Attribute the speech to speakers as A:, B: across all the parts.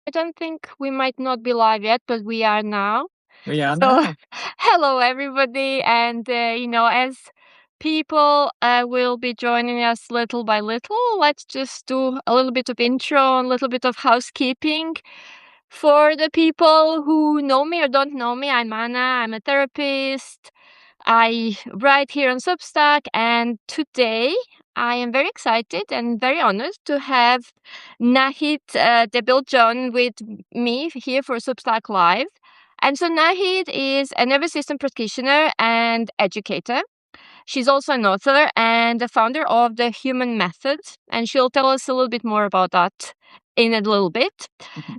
A: I don't think we might not be live yet, but we are now.
B: We are
A: So,
B: now.
A: hello everybody, and as people will be joining us little by little, let's just do a little bit of intro, a little bit of housekeeping. For the people who know me or don't know me, I'm Anna. I'm a therapist. I write here on Substack, and today I am very excited and very honored to have Nahid de Belgeonne with me here for Substack Live. And so Nahid is a nervous system practitioner and educator. She's also an author and the founder of the Human Method, and she'll tell us a little bit more about that in a little bit.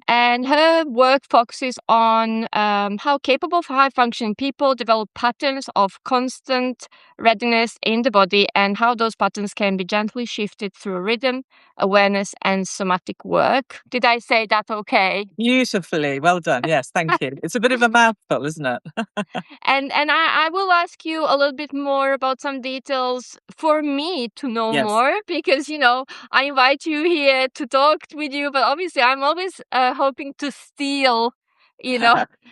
A: And her work focuses on how capable, high-functioning people develop patterns of constant readiness in the body and how those patterns can be gently shifted through rhythm, awareness, and somatic work. Did I say that okay?
B: Beautifully. Well done. Yes, thank you. It's a bit of a mouthful, isn't it?
A: And I will ask you a little bit more about some details for me to know
B: Yes.
A: more because I invite you here to talk with you, but obviously I'm always hoping to steal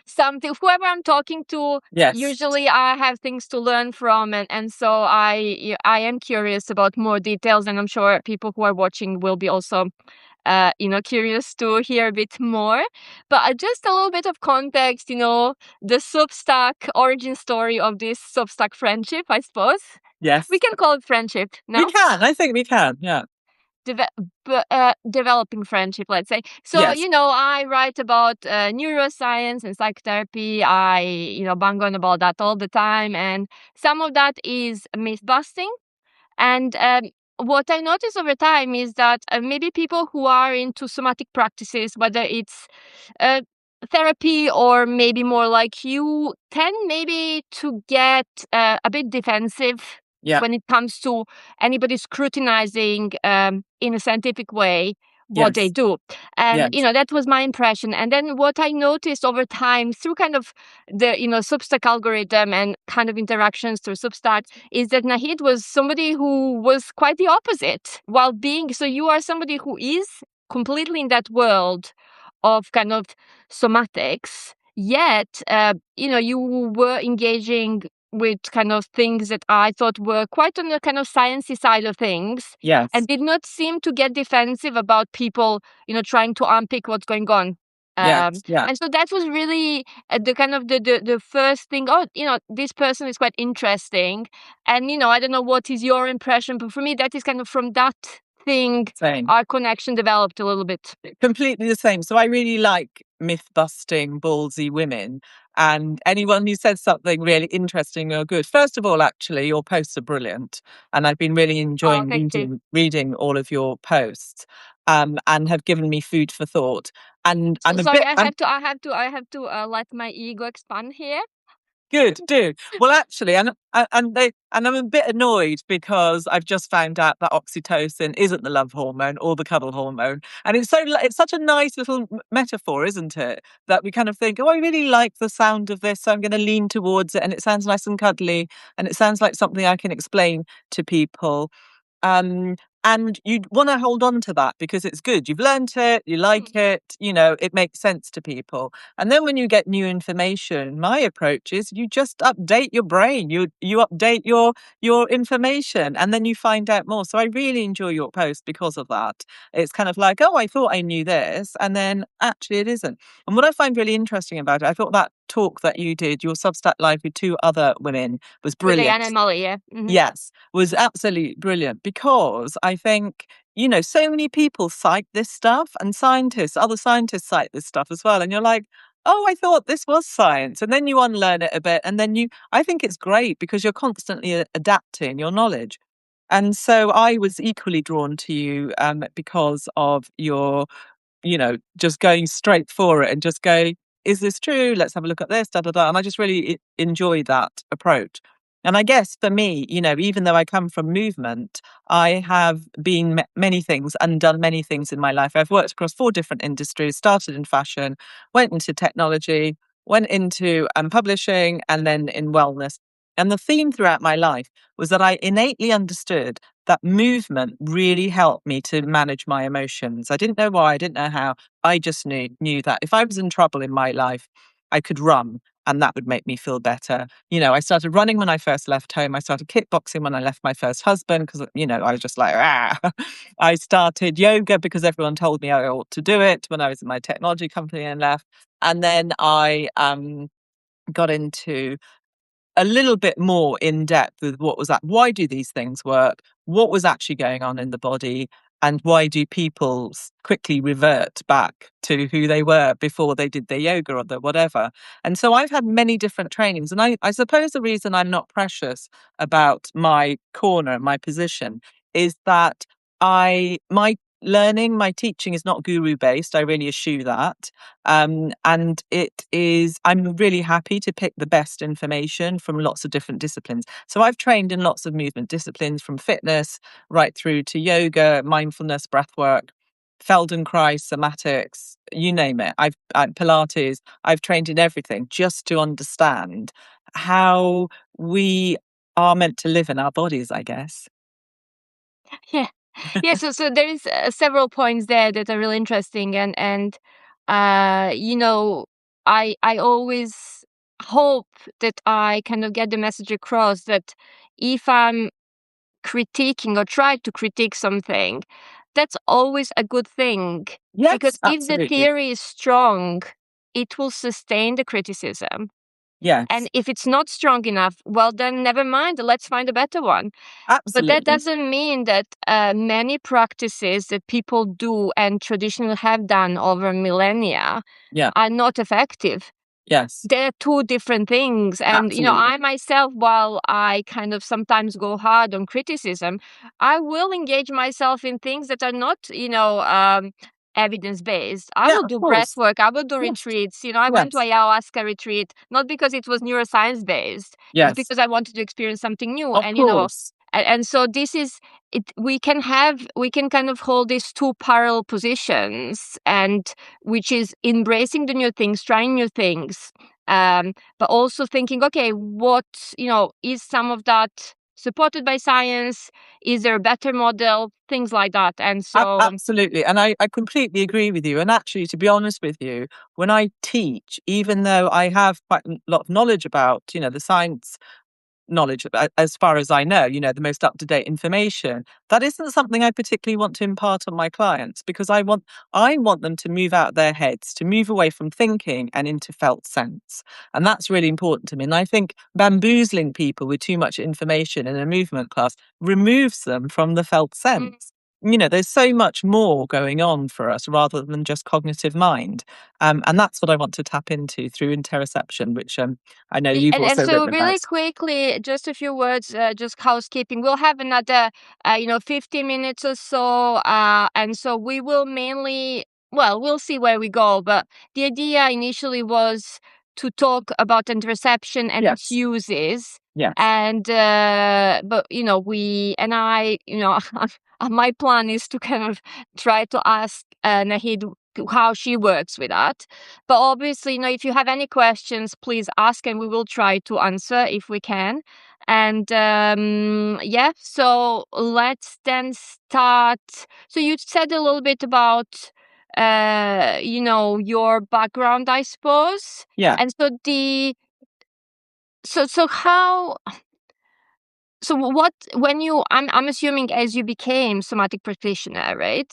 A: something. Whoever I'm talking to,
B: Yes.
A: usually I have things to learn from, and so I am curious about more details, and I'm sure people who are watching will be also curious to hear a bit more. But just a little bit of context, the Substack origin story of this Substack friendship, I suppose.
B: Yes.
A: We can call it friendship,
B: We
A: no?
B: can. I think we can. Yeah.
A: Developing friendship, let's say. So,
B: Yes.
A: I write about neuroscience and psychotherapy. I bang on about that all the time. And some of that is myth busting. And what I notice over time is that maybe people who are into somatic practices, whether it's uh, therapy or maybe more like you, tend maybe to get a bit defensive
B: Yeah.
A: when it comes to anybody scrutinizing in a scientific way what they
B: Yes.
A: do. And,
B: Yes.
A: that was my impression. And then what I noticed over time through kind of the, Substack algorithm and kind of interactions through Substack is that Nahid was somebody who was quite the opposite while being, so you are somebody who is completely in that world of kind of somatics, yet, you were engaging with kind of things that I thought were quite on the kind of sciencey side of things
B: Yes.
A: and did not seem to get defensive about people, trying to unpick what's going on.
B: Yes. Yeah.
A: And so that was really the kind of the first thing. Oh, this person is quite interesting, and I don't know what is your impression, but for me, that is kind of from that thing
B: Same.
A: our connection developed a little bit.
B: Completely the same. So I really like myth busting, ballsy women. And anyone who says something really interesting or good. First of all, actually, your posts are brilliant. And I've been really
A: Oh,
B: enjoying
A: thank you.
B: reading all of your posts. And have given me food for thought. And
A: So,
B: I'm a
A: sorry,
B: bit,
A: I
B: I'm
A: have to let my ego expand here.
B: good, do. Well, actually, and I'm a bit annoyed because I've just found out that oxytocin isn't the love hormone or the cuddle hormone, and it's such a nice little metaphor, isn't it? That we kind of think, oh, I really like the sound of this, so I'm going to lean towards it, and it sounds nice and cuddly, and it sounds like something I can explain to people. Um, and you want to hold on to that because it's good. You've learned it, you like it, it makes sense to people. And then when you get new information, my approach is you just update your brain. You update your information and then you find out more. So I really enjoy your post because of that. It's kind of like, oh, I thought I knew this, and then actually it isn't. And what I find really interesting about it, I thought that talk that you did, your Substack Live with two other women, was
A: With Leanne
B: brilliant.
A: and Molly, yeah.
B: Yes, was absolutely brilliant because I think, so many people cite this stuff and other scientists cite this stuff as well. And you're like, oh, I thought this was science. And then you unlearn it a bit. And then I think it's great because you're constantly adapting your knowledge. And so I was equally drawn to you because of your, just going straight for it and just going, is this true? Let's have a look at this, da, da, da. And I just really enjoy that approach. And I guess for me, even though I come from movement, I have been many things and done many things in my life. I've worked across 4 different industries, started in fashion, went into technology, went into publishing, and then in wellness. And the theme throughout my life was that I innately understood that movement really helped me to manage my emotions. I didn't know why, I didn't know how. I just knew that if I was in trouble in my life, I could run and that would make me feel better. I started running when I first left home. I started kickboxing when I left my first husband because, I was just like, ah. I started yoga because everyone told me I ought to do it when I was in my technology company and left. And then I got into a little bit more in depth with what was that. Why do these things work? What was actually going on in the body? And why do people quickly revert back to who they were before they did their yoga or the whatever? And so I've had many different trainings. And I suppose the reason I'm not precious about my corner, my position, is that my learning, my teaching is not guru based. I really eschew that. And I'm really happy to pick the best information from lots of different disciplines. So I've trained in lots of movement disciplines, from fitness right through to yoga, mindfulness, breathwork, Feldenkrais, somatics, you name it. Pilates. I've trained in everything just to understand how we are meant to live in our bodies, I guess.
A: Yeah. Yeah, so there is several points there that are really interesting, and I always hope that I kind of get the message across that if I'm critiquing or try to critique something, that's always a good thing, because
B: Yes,
A: if the
B: absolutely.
A: theory is strong, it will sustain the criticism.
B: Yes,
A: And if it's not strong enough, well, then never mind, let's find a better one. But that
B: absolutely.
A: doesn't mean that many practices that people do and traditionally have done over millennia
B: Yeah,
A: are not effective.
B: yes,
A: They're two different things. And,
B: absolutely.
A: I myself, while I kind of sometimes go hard on criticism, I will engage myself in things that are not, evidence based. I
B: Yeah,
A: will
B: of
A: do breath
B: course.
A: work. I will do
B: Yes,
A: retreats. I went to
B: yes,
A: ayahuasca retreat, not because it was neuroscience based. It's
B: yes,
A: because I wanted to experience something new.
B: of
A: And,
B: course.
A: and so this is it. We can kind of hold these two parallel positions, and which is embracing the new things, trying new things, but also thinking, okay, what, is some of that supported by science? Is there a better model? Things like that. And so,
B: Absolutely. And I completely agree with you. And actually, to be honest with you, when I teach, even though I have quite a lot of knowledge about, the science knowledge as far as I know, the most up to date information. That isn't something I particularly want to impart on my clients because I want them to move out of their heads, to move away from thinking and into felt sense. And that's really important to me. And I think bamboozling people with too much information in a movement class removes them from the felt
A: mm,
B: sense. There's so much more going on for us rather than just cognitive mind. And that's what I want to tap into through interoception, which I know you've
A: and
B: also
A: so
B: written
A: really
B: about.
A: quickly, just a few words, just housekeeping. We'll have another, 15 minutes or so, and so we will mainly, well, we'll see where we go. But the idea initially was to talk about interception and its
B: Yes,
A: uses,
B: yes,
A: and but we and I, my plan is to kind of try to ask Nahid how she works with that. But obviously, if you have any questions, please ask and we will try to answer if we can. And yeah, so let's then start. So you said a little bit about your background, I suppose.
B: yeah,
A: And so how so what when you I'm assuming as you became somatic practitioner, right?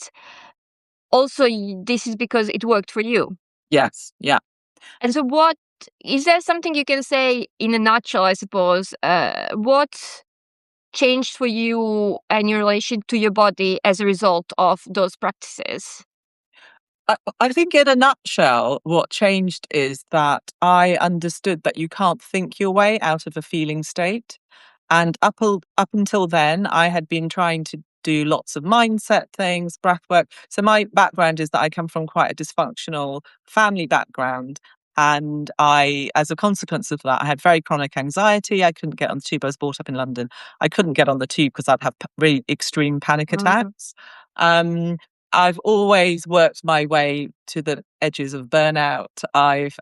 A: Also, this is because it worked for you.
B: yes, yeah.
A: And so what is there something you can say in a nutshell, I suppose, what changed for you and your relation to your body as a result of those practices?
B: I think in a nutshell, what changed is that I understood that you can't think your way out of a feeling state. And up until then, I had been trying to do lots of mindset things, breath work. So my background is that I come from quite a dysfunctional family background. And as a consequence of that, I had very chronic anxiety. I couldn't get on the tube. I was brought up in London. I couldn't get on the tube because I'd have really extreme panic
A: Mhm.
B: attacks. Um, I've always worked my way to the edges of burnout. I've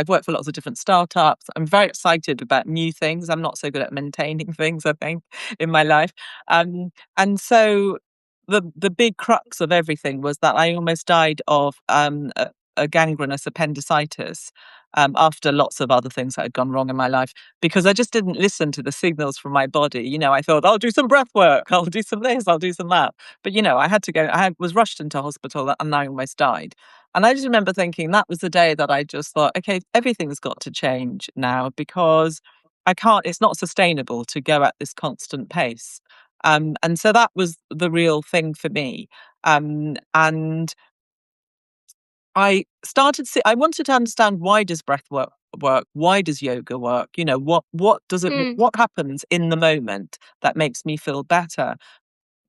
B: worked for lots of different startups. I'm very excited about new things. I'm not so good at maintaining things, I think, in my life. And so the big crux of everything was that I almost died of a gangrenous appendicitis. After lots of other things that had gone wrong in my life, because I just didn't listen to the signals from my body. I thought, I'll do some breath work, I'll do some this, I'll do some that. But I had to go. Was rushed into hospital and I almost died. And I just remember thinking that was the day that I just thought, okay, everything's got to change now, because I can't. It's not sustainable to go at this constant pace. And so that was the real thing for me. And I wanted to understand, why does breath work? Why does yoga work?
A: Mm,
B: What happens in the moment that makes me feel better?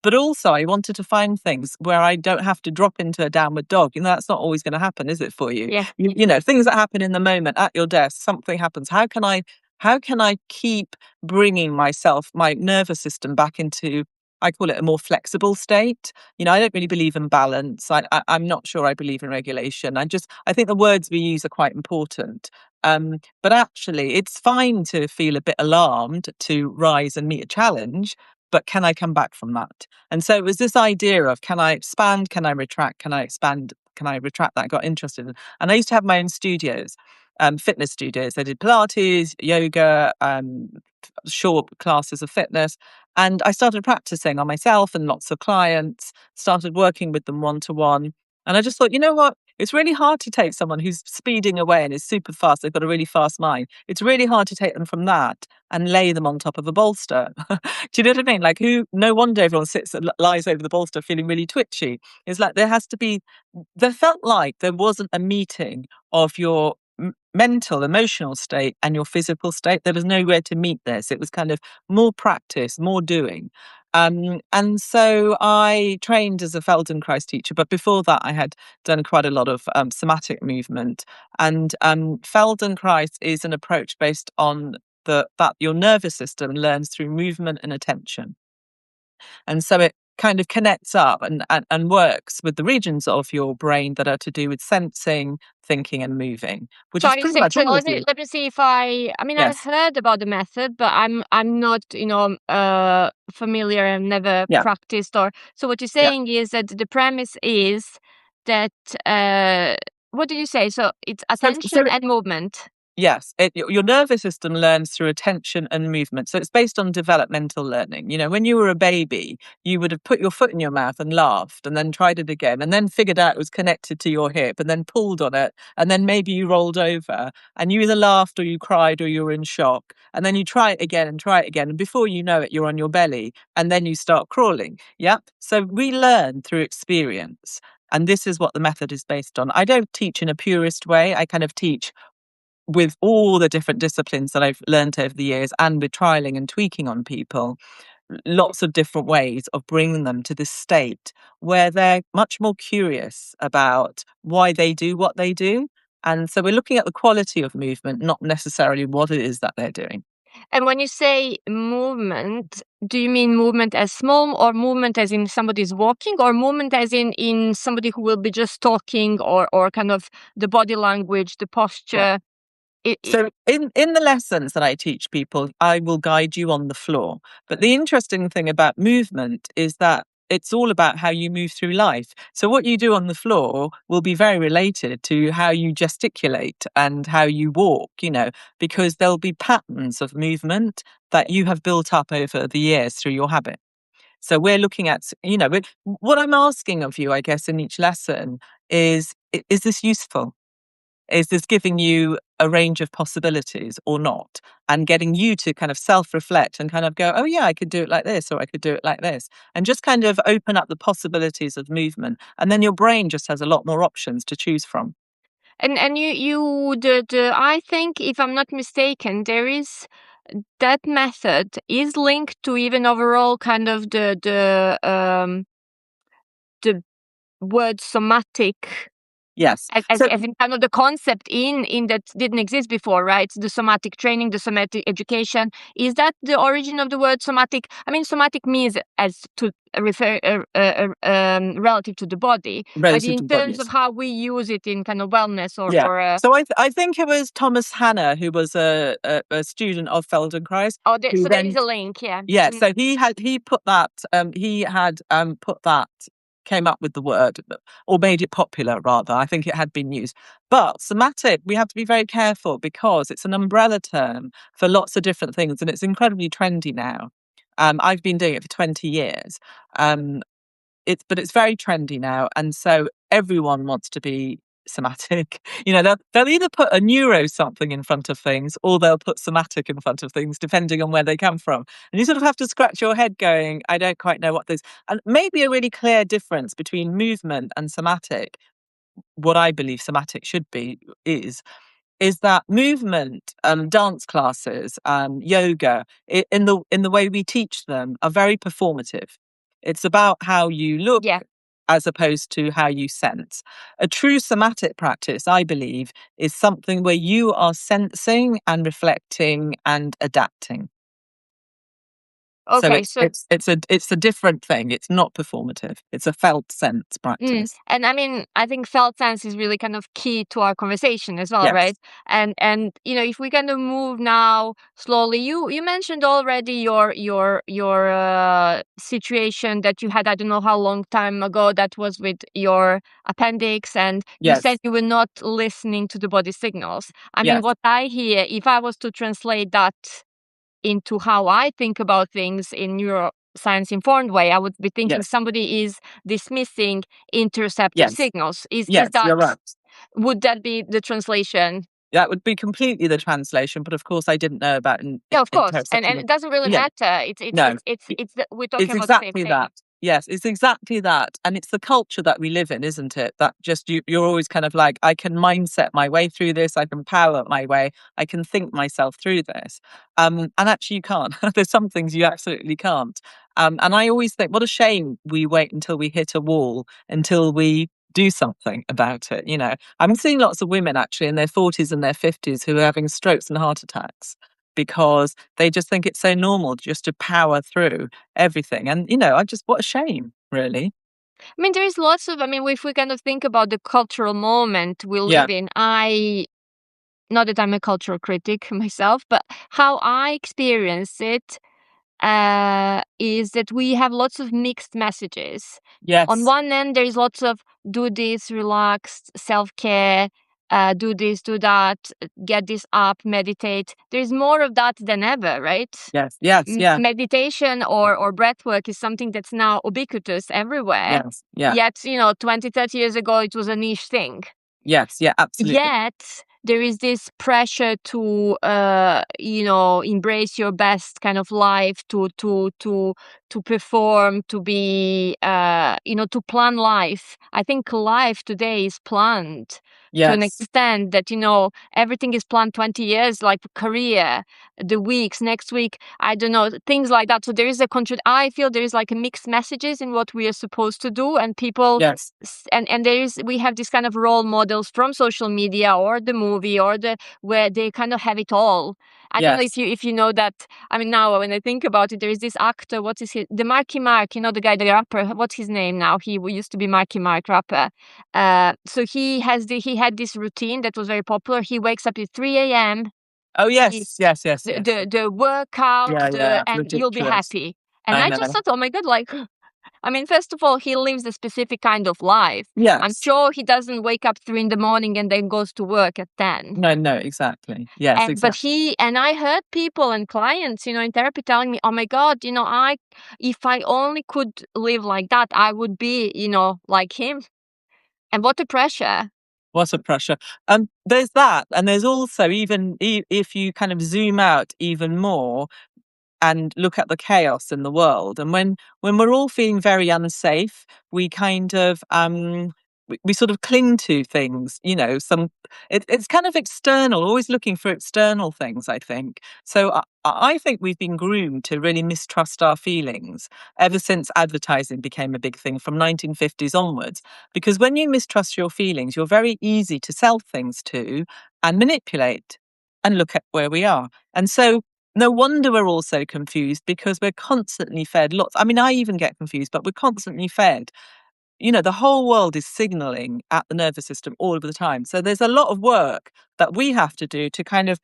B: But also, I wanted to find things where I don't have to drop into a downward dog. That's not always going to happen, is it, for you?
A: yeah.
B: Things that happen in the moment at your desk, something happens. How can I keep bringing my nervous system back into, I call it, a more flexible state? I don't really believe in balance. I'm not sure I believe in regulation. I think the words we use are quite important. But actually, it's fine to feel a bit alarmed to rise and meet a challenge, but can I come back from that? And so it was this idea of, can I expand? Can I retract? Can I expand? Can I retract? That I got interested in. And I used to have my own studios, fitness studios. I did Pilates, yoga, short classes of fitness. And I started practicing on myself and lots of clients, started working with them one to one. And I just thought, you know what? It's really hard to take someone who's speeding away and is super fast. They've got a really fast mind. It's really hard to take them from that and lay them on top of a bolster. Do you know what I mean? Like, no wonder everyone sits and lies over the bolster feeling really twitchy. It's like there felt like there wasn't a meeting of your mental, emotional state and your physical state. There was nowhere to meet this. It was kind of more practice, more doing. And so I trained as a Feldenkrais teacher, but before that, I had done quite a lot of somatic movement. And Feldenkrais is an approach based on that your nervous system learns through movement and attention. And so it kind of connects up and works with the regions of your brain that are to do with sensing, thinking, and moving, which
A: So
B: is
A: are you
B: pretty
A: saying,
B: much
A: so
B: all of you.
A: let me see if I mean, I've
B: Yes.
A: heard about the method, but I'm not, familiar and never
B: Yeah.
A: practiced. Or so what you're
B: Yeah.
A: saying is that the premise is that, what did you say? So it's
B: So
A: attention and movement.
B: yes, your nervous system learns through attention and movement. So it's based on developmental learning. When you were a baby, you would have put your foot in your mouth and laughed and then tried it again and then figured out it was connected to your hip and then pulled on it. And then maybe you rolled over and you either laughed or you cried or you were in shock. And then you try it again and try it again. And before you know it, you're on your belly and then you start crawling. Yeah. So we learn through experience. And this is what the method is based on. I don't teach in a purist way. I kind of teach with all the different disciplines that I've learned over the years, and with trialing and tweaking on people, lots of different ways of bringing them to this state where they're much more curious about why they do what they do. And so we're looking at the quality of movement, not necessarily what it is that they're doing.
A: And when you say movement, do you mean movement as small, or movement as in somebody's walking, or movement as in somebody who will be just talking, or kind of the body language, the
B: Yeah.
A: posture? It
B: So in the lessons that I teach people, I will guide you on the floor. But the interesting thing about movement is that it's all about how you move through life. So what you do on the floor will be very related to how you gesticulate and how you walk, because there'll be patterns of movement that you have built up over the years through your habit. So we're looking at, what I'm asking of you, I guess, in each lesson is this useful? Is this giving you a range of possibilities or not? And getting you to kind of self-reflect and kind of go, oh yeah, I could do it like this, or I could do it like this. And just kind of open up the possibilities of movement. And then your brain just has a lot more options to choose from.
A: and you the I think, if I'm not mistaken, there is that method is linked to even overall kind of the word somatic.
B: Yes.
A: as,
B: So
A: as in kind of the concept in that didn't exist before, right? The somatic training, the somatic education. Is that the origin of the word somatic? I mean, somatic means as to refer relative to the body, but
B: relative
A: in
B: to the body,
A: terms of
B: yes.
A: how we use it in kind of wellness or
B: Yeah.
A: for
B: So I think it was Thomas Hanna, who was a student of Feldenkrais, who
A: so there
B: then
A: is a link, yeah.
B: yeah, so he put that he had put that came up with the word, or made it popular rather. I think it had been used. But somatic, we have to be very careful because it's an umbrella term for lots of different things, and it's incredibly trendy now. I've been doing it for 20 years. Um, but it's very trendy now, and so everyone wants to be somatic. You know, they'll either put a neuro something in front of things, or they'll put somatic in front of things, depending on where they come from. And you sort of have to scratch your head, going, "I don't quite know what this." And maybe a really clear difference between movement and somatic. What I believe somatic should be is that movement, dance classes, yoga, in the way we teach them, are very performative. It's about how you look
A: Yeah.
B: as opposed to how you sense. A true somatic practice, I believe, is something where you are sensing and reflecting and adapting. So
A: Okay, so
B: it's a different thing. It's not performative. It's a felt sense practice.
A: And I mean, I think felt sense is really kind of key to our conversation as well, right?
B: Yes.
A: And if we kind of move now slowly, you mentioned already your situation that you had, I don't know how long time ago, that was with your appendix, and you said
B: Yes.
A: you were not listening to the body signals. I mean,
B: Yes.
A: what I hear, if I was to translate that into how I think about things in neuroscience informed way, I would be thinking
B: Yes.
A: somebody is dismissing interoceptive
B: Yes.
A: signals. Is
B: Yes.
A: that
B: You're right.
A: would that be the translation?
B: That would be completely the translation, but of course I didn't know about
A: Yeah, of course. And
B: interoception.
A: it doesn't really
B: Yeah,
A: matter. It's it's
B: no,
A: it's it's
B: i-
A: it's the, we're talking
B: it's
A: about the same
B: exactly
A: thing.
B: that. Yes, it's exactly that. And it's the culture that we live in, isn't it? That just you're always kind of like, I can mindset my way through this, I can power my way, I can think myself through this. And actually you can't. There's some things you absolutely can't. And I always think, what a shame we wait until we hit a wall, until we do something about it. You know, I'm seeing lots of women actually in their 40s and their 50s who are having strokes and heart attacks because they just think it's so normal just to power through everything. And, what a shame, really.
A: I mean, there is lots of. I mean, if we kind of think about the cultural moment we
B: Yeah.
A: live in, not that I'm a cultural critic myself, but how I experience it is that we have lots of mixed messages. On
B: Yes.
A: one end, there's lots of do this, relax, self care, do this, do that, get this up, meditate. There's more of that than ever, right?
B: Yes. Yes. Yeah.
A: Meditation or breath work is something that's now ubiquitous everywhere.
B: Yes. Yeah.
A: Yet, 20, 30 years ago, it was a niche thing.
B: Yes. Yeah. Absolutely.
A: Yet there is this pressure to embrace your best kind of life, to perform, to be to plan life. I think life today is planned to an
B: Yes.
A: extent that everything is planned 20 years, like career, the weeks, next week, I don't know, things like that. So there is I feel there is like a mixed messages in what we are supposed to do, and people
B: Yes.
A: and we have this kind of role models from social media or the movie or the where they kind of have it all. I don't know
B: Yes.
A: if you know that. I mean, now when I think about it, there is this actor. What is the Marky Mark? The guy, the rapper. What's his name now? He used to be Marky Mark rapper. So he had this routine that was very popular. He wakes up at 3 a.m.
B: Oh,
A: He
B: yes. Yes. Yes.
A: the
B: Yes.
A: the workout,
B: Yeah. Yeah.
A: and you'll be
B: Ridiculous.
A: happy. And
B: I
A: I just
B: know.
A: thought, oh my god, like I mean, first of all, he lives a specific kind of life. I'm
B: Yes.
A: sure he doesn't wake up 3 in the morning and then goes to work at 10.
B: No. No. Exactly. Yes.
A: But
B: Exactly.
A: I heard people and clients, in therapy telling me, oh my God, if I only could live like that, I would be, like him. And what a pressure.
B: What a pressure. There's that, and there's also, even if you kind of zoom out even more and look at the chaos in the world, and when we're all feeling very unsafe, we kind of we sort of cling to things, it's kind of external, always looking for external things, I think. So I think we've been groomed to really mistrust our feelings ever since advertising became a big thing from 1950s onwards. Because when you mistrust your feelings, you're very easy to sell things to and manipulate. And look at where we are. And so no wonder we're all so confused, because we're constantly fed lots. I mean, I even get confused, but we're constantly fed. The whole world is signaling at the nervous system all of the time. So there's a lot of work that we have to do to kind of,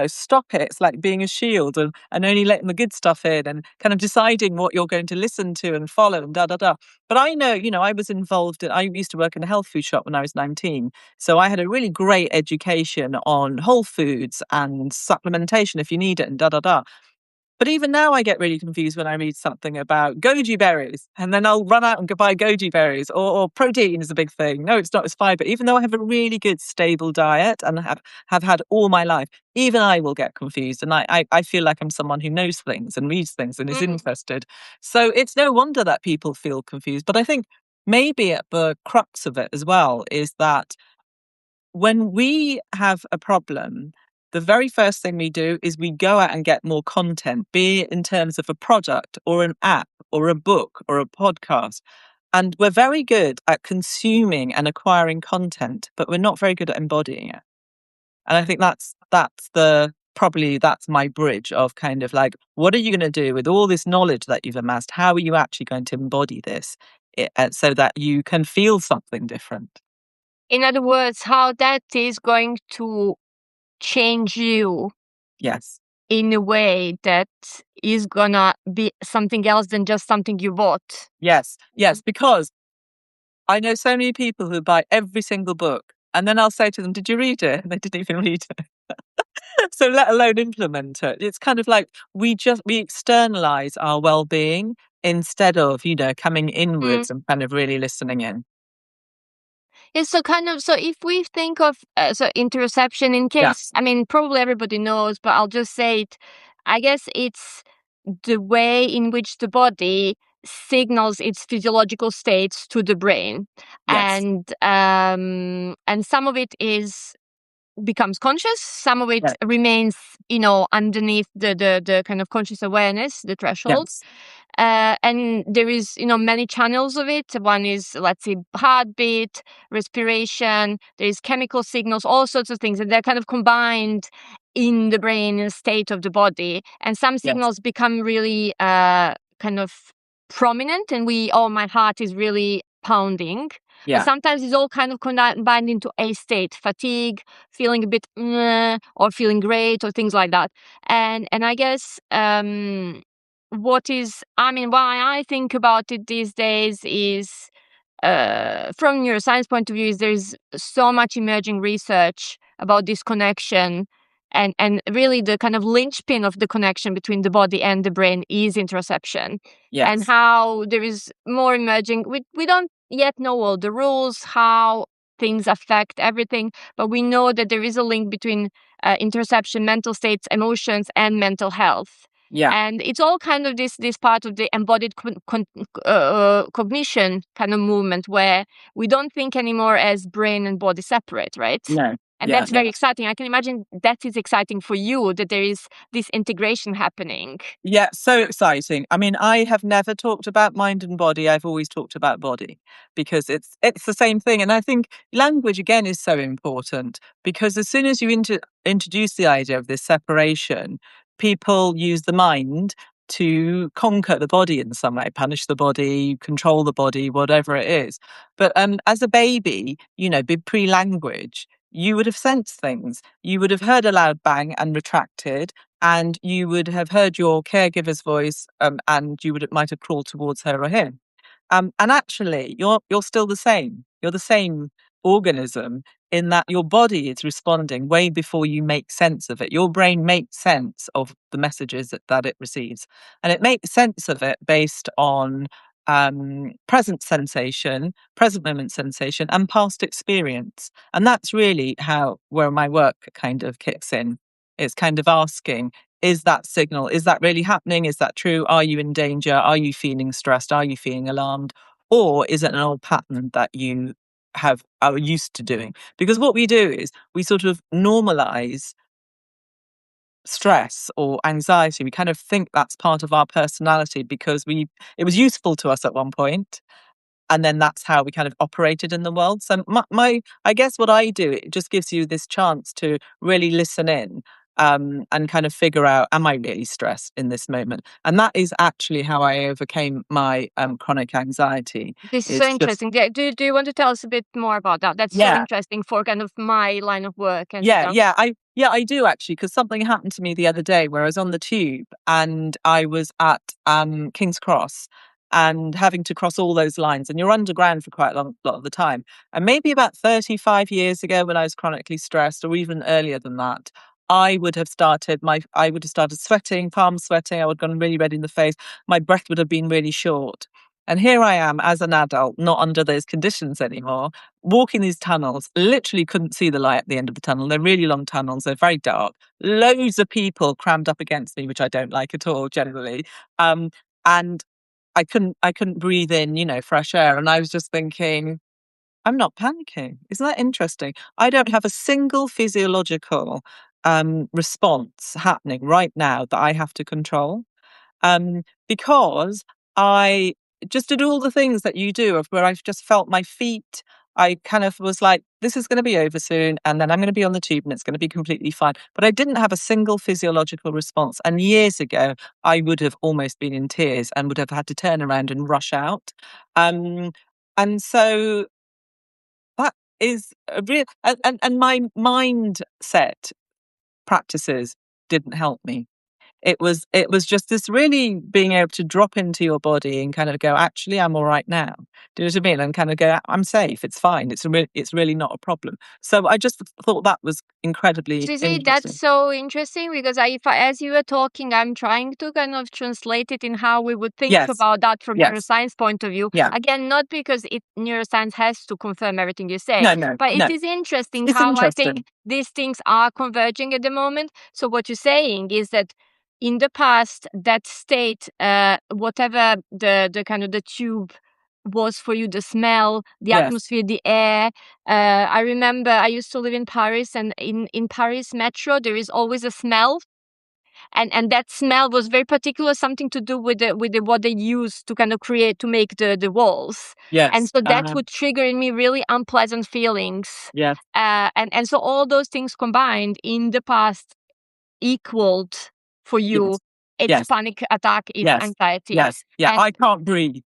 B: stop it. It's like being a shield, and only letting the good stuff in, and kind of deciding what you're going to listen to and follow, and da da da. But I know, I used to work in a health food shop when I was 19. So I had a really great education on whole foods and supplementation if you need it, and da da da. But even now, I get really confused when I read something about goji berries, and then I'll run out and go buy goji berries, or protein is a big thing. No, it's not, it's fiber. Even though I have a really good, stable diet and have had all my life, even I will get confused. And I feel like I'm someone who knows things and reads things and is
A: Mm.
B: interested. So it's no wonder that people feel confused. But I think maybe at the crux of it as well is that when we have a problem, the very first thing we do is we go out and get more content, be it in terms of a product or an app or a book or a podcast. And we're very good at consuming and acquiring content, but we're not very good at embodying it. And I think that's my bridge of kind of like, what are you going to do with all this knowledge that you've amassed? How are you actually going to embody this so that you can feel something different?
A: In other words, how that is going to change you
B: Yes.
A: in a way that is gonna be something else than just something you bought.
B: Yes, yes, because I know so many people who buy every single book, and then I'll say to them, "Did you read it?" And they didn't even read it. So let alone implement it. It's kind of like we externalize our well-being instead of, coming
A: Mm.
B: inwards and kind of really listening in.
A: Yeah, so kind of, so if we think of so interoception, in
B: Yeah,
A: case, I mean, probably everybody knows, but I'll just say it. I guess it's the way in which the body signals its physiological states to the brain,
B: yes,
A: and some of it is becomes conscious, some of it
B: yeah,
A: remains, underneath the kind of conscious awareness, the threshold.
B: yes,
A: And there is, many channels of it. One is, let's say, heartbeat, respiration. There is chemical signals, all sorts of things, and they're kind of combined in the brain, in the state of the body. And some
B: yes,
A: signals become really kind of prominent, and my heart is really pounding. But
B: yeah,
A: sometimes it's all kind of combined into a state: fatigue, feeling a bit or feeling great, or things like that. And I guess why I think about it these days is, from neuroscience point of view, is there's so much emerging research about this connection, and really the kind of linchpin of the connection between the body and the brain is interoception, and
B: yes,
A: how there is more emerging. We don't yet know all the rules, how things affect everything, but we know that there is a link between interoception, mental states, emotions, and mental health.
B: yeah,
A: And it's all kind of this part of the embodied cognition kind of movement, where we don't think anymore as brain and body separate, right?
B: no,
A: And
B: yeah.
A: that's very exciting. I can imagine that is exciting for you, that there is this integration happening.
B: Yeah, so exciting. I mean, I have never talked about mind and body. I've always talked about body, because it's the same thing. And I think language again is so important, because as soon as you introduce the idea of this separation, people use the mind to conquer the body in some way, punish the body, control the body, whatever it is. But as a baby, pre-language, you would have sensed things. You would have heard a loud bang and retracted, and you would have heard your caregiver's voice, and might have crawled towards her or him. And actually, you're still the same. You're the same organism, in that your body is responding way before you make sense of it. Your brain makes sense of the messages that it receives, and it makes sense of it based on present sensation, present moment sensation, and past experience. And that's really where my work kind of kicks in. It's kind of asking, is that signal, is that really happening? Is that true? Are you in danger? Are you feeling stressed? Are you feeling alarmed? Or is it an old pattern that you are used to doing. Because what we do is we sort of normalize stress or anxiety. We kind of think that's part of our personality because it was useful to us at one point, and then that's how we kind of operated in the world. So I guess what I do, it just gives you this chance to really listen in, and kind of figure out, am I really stressed in this moment? And that is actually how I overcame my chronic anxiety.
A: This is so
B: It's just
A: interesting. Yeah, do you want to tell us a bit more about that? That's so
B: yeah,
A: interesting for kind of my line of work and
B: yeah,
A: stuff.
B: yeah, I do actually, because something happened to me the other day where I was on the tube and I was at King's Cross and having to cross all those lines, and you're underground for quite a lot of the time. And maybe about 35 years ago, when I was chronically stressed, or even earlier than that, I would have started sweating, palms sweating, I would have gone really red in the face, my breath would have been really short. And here I am as an adult, not under those conditions anymore, walking these tunnels, literally couldn't see the light at the end of the tunnel. They're really long tunnels, they're very dark, loads of people crammed up against me, which I don't like at all generally. And I couldn't breathe in, fresh air. And I was just thinking, I'm not panicking. Isn't that interesting? I don't have a single physiological response happening right now that I have to control, because I just did all the things that you do, of where I've just felt my feet. I kind of was like, this is going to be over soon, and then I'm going to be on the tube and it's going to be completely fine. But I didn't have a single physiological response. And years ago, I would have almost been in tears and would have had to turn around and rush out. Um, and so that is a real, and my mindset practices didn't help me. It was just this really being able to drop into your body and kind of go, actually, I'm all right now. Do you know what I mean? And kind of go, I'm safe. It's fine. It's really not a problem. So I just thought that was incredibly
A: So you see, that's
B: interesting.
A: so interesting because as you were talking, I'm trying to kind of translate it in how we would think
B: Yes.
A: about that from
B: Yes.
A: neuroscience point of view.
B: Yeah.
A: Again, not because neuroscience has to confirm everything you say,
B: No, no,
A: but it
B: no.
A: is interesting
B: It's
A: how I think
B: interesting.
A: these things are converging at the moment. So what you're saying is that in the past, that state, whatever the kind of the tube was for you, the smell, the
B: Yes.
A: atmosphere, the air. I remember I used to live in Paris, and in Paris metro there is always a smell, and that smell was very particular, something to do with the what they use to kind of make the walls, and
B: Yes.
A: so that would trigger in me really unpleasant feelings.
B: Yes.
A: And so all those things combined in the past equaled for you.
B: Yes.
A: It's
B: Yes.
A: panic attack, it's
B: Yes.
A: anxiety,
B: Yes. Yeah.
A: and
B: I can't breathe.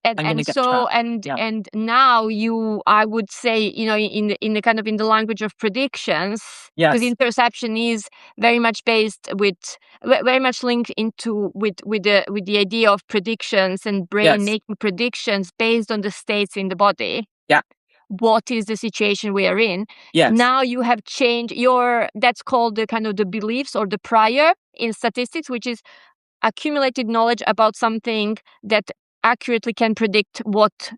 B: I'm going to
A: and
B: get
A: so
B: trapped. Yeah.
A: and now I would say, in the kind of in the language of predictions, because
B: Yes.
A: interception is very much based with very much linked into with the idea of predictions and brain
B: Yes.
A: making predictions based on the states in the body.
B: Yeah.
A: What is the situation we are in?
B: Yes.
A: Now you have changed your, that's called the kind of the beliefs or the prior in statistics, which is accumulated knowledge about something that accurately can predict what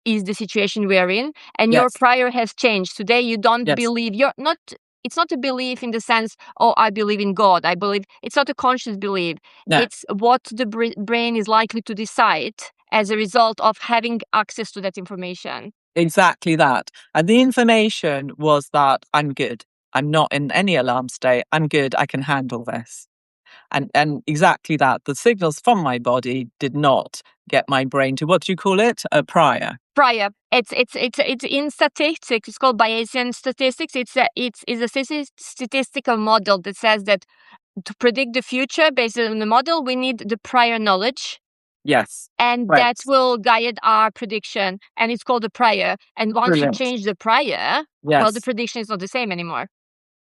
A: is the situation we are in, and your
B: Yes.
A: prior has changed. Today you don't
B: Yes.
A: believe, you're not, it's not a belief in the sense, oh, I believe in God, I believe, it's not a conscious belief.
B: No.
A: It's what the brain is likely to decide as a result of having access to that information.
B: Exactly that. And the information was that I'm good. I'm not in any alarm state. I'm good. I can handle this. And exactly that. The signals from my body did not get my brain to, what do you call it? A prior.
A: Prior, it's in statistics, it's called Bayesian statistics. It's a statistical model that says that to predict the future based on the model, we need the prior knowledge,
B: Yes.
A: and
B: Right.
A: that will guide our prediction. And it's called the prior. And once you
B: Brilliant.
A: change the prior, well, the
B: Yes.
A: prediction is not the same anymore.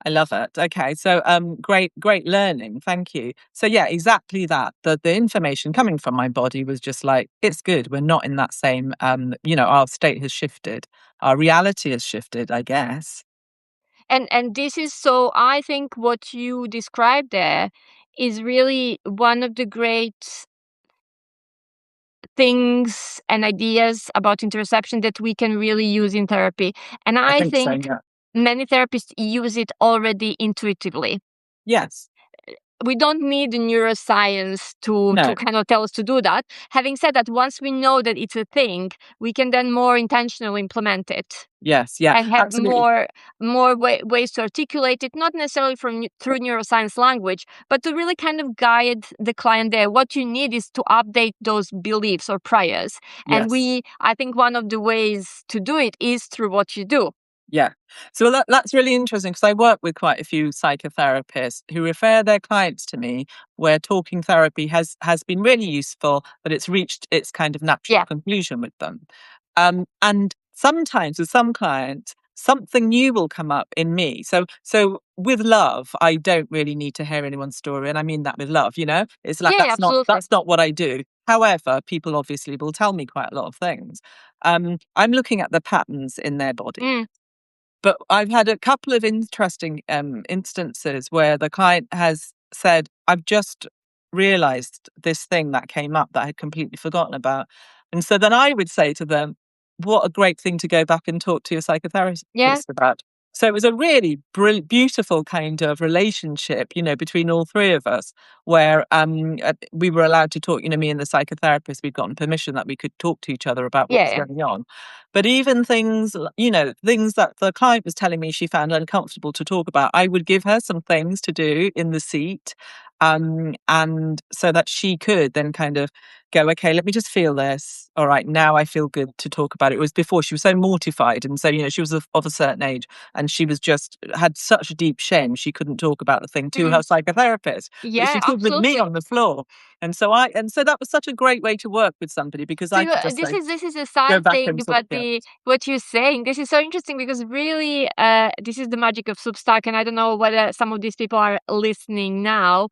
B: I love it. Okay. So great learning. Thank you. So yeah, exactly that. The information coming from my body was just like, it's good. We're not in that same our state has shifted. Our reality has shifted, I guess.
A: And this is, so I think what you described there is really one of the great things and ideas about interoception that we can really use in therapy. And
B: I
A: I
B: think so,
A: think
B: yeah.
A: many therapists use it already intuitively.
B: Yes.
A: we don't need neuroscience to
B: No.
A: kind of tell us to do that. Having said that, once we know that it's a thing, we can then more intentionally implement it
B: Yes. Yeah.
A: and have
B: Absolutely.
A: more ways to articulate it, not necessarily through neuroscience language, but to really kind of guide the client there. What you need is to update those beliefs or priors. And
B: Yes.
A: I think one of the ways to do it is through what you do.
B: Yeah. So that's really interesting because I work with quite a few psychotherapists who refer their clients to me where talking therapy has been really useful, but it's reached its kind of natural
A: Yeah.
B: conclusion with them. And sometimes with some clients, something new will come up in me. So with love, I don't really need to hear anyone's story, and I mean that with love. It's like
A: Yeah, absolutely.
B: that's not what I do. However, people obviously will tell me quite a lot of things. I'm looking at the patterns in their body.
A: Mm,
B: But I've had a couple of interesting instances where the client has said, I've just realized this thing that came up that I had completely forgotten about. And so then I would say to them, what a great thing to go back and talk to your psychotherapist
A: yeah.
B: about. So it was a really beautiful kind of relationship, between all three of us, where we were allowed to talk, me and the psychotherapist, we'd gotten permission that we could talk to each other about what was
A: Yeah.
B: going on. But even things, things that the client was telling me she found uncomfortable to talk about, I would give her some things to do in the seat. And so that she could then kind of go, okay, let me just feel this. All right, now I feel good to talk about it. It was before she was so mortified. And so, she was of a certain age and she was just had such a deep shame. She couldn't talk about the thing to
A: Mm,
B: her psychotherapist, but she
A: yeah,
B: did with me
A: absolutely.
B: on the floor. And so that was such a great way to work with somebody because
A: So
B: I could just
A: this
B: say,
A: is a
B: go
A: side
B: back
A: thing,
B: and sort of,
A: but
B: yeah.
A: the what you're saying, this is so interesting because really, this is the magic of Substack, and I don't know whether some of these people are listening now,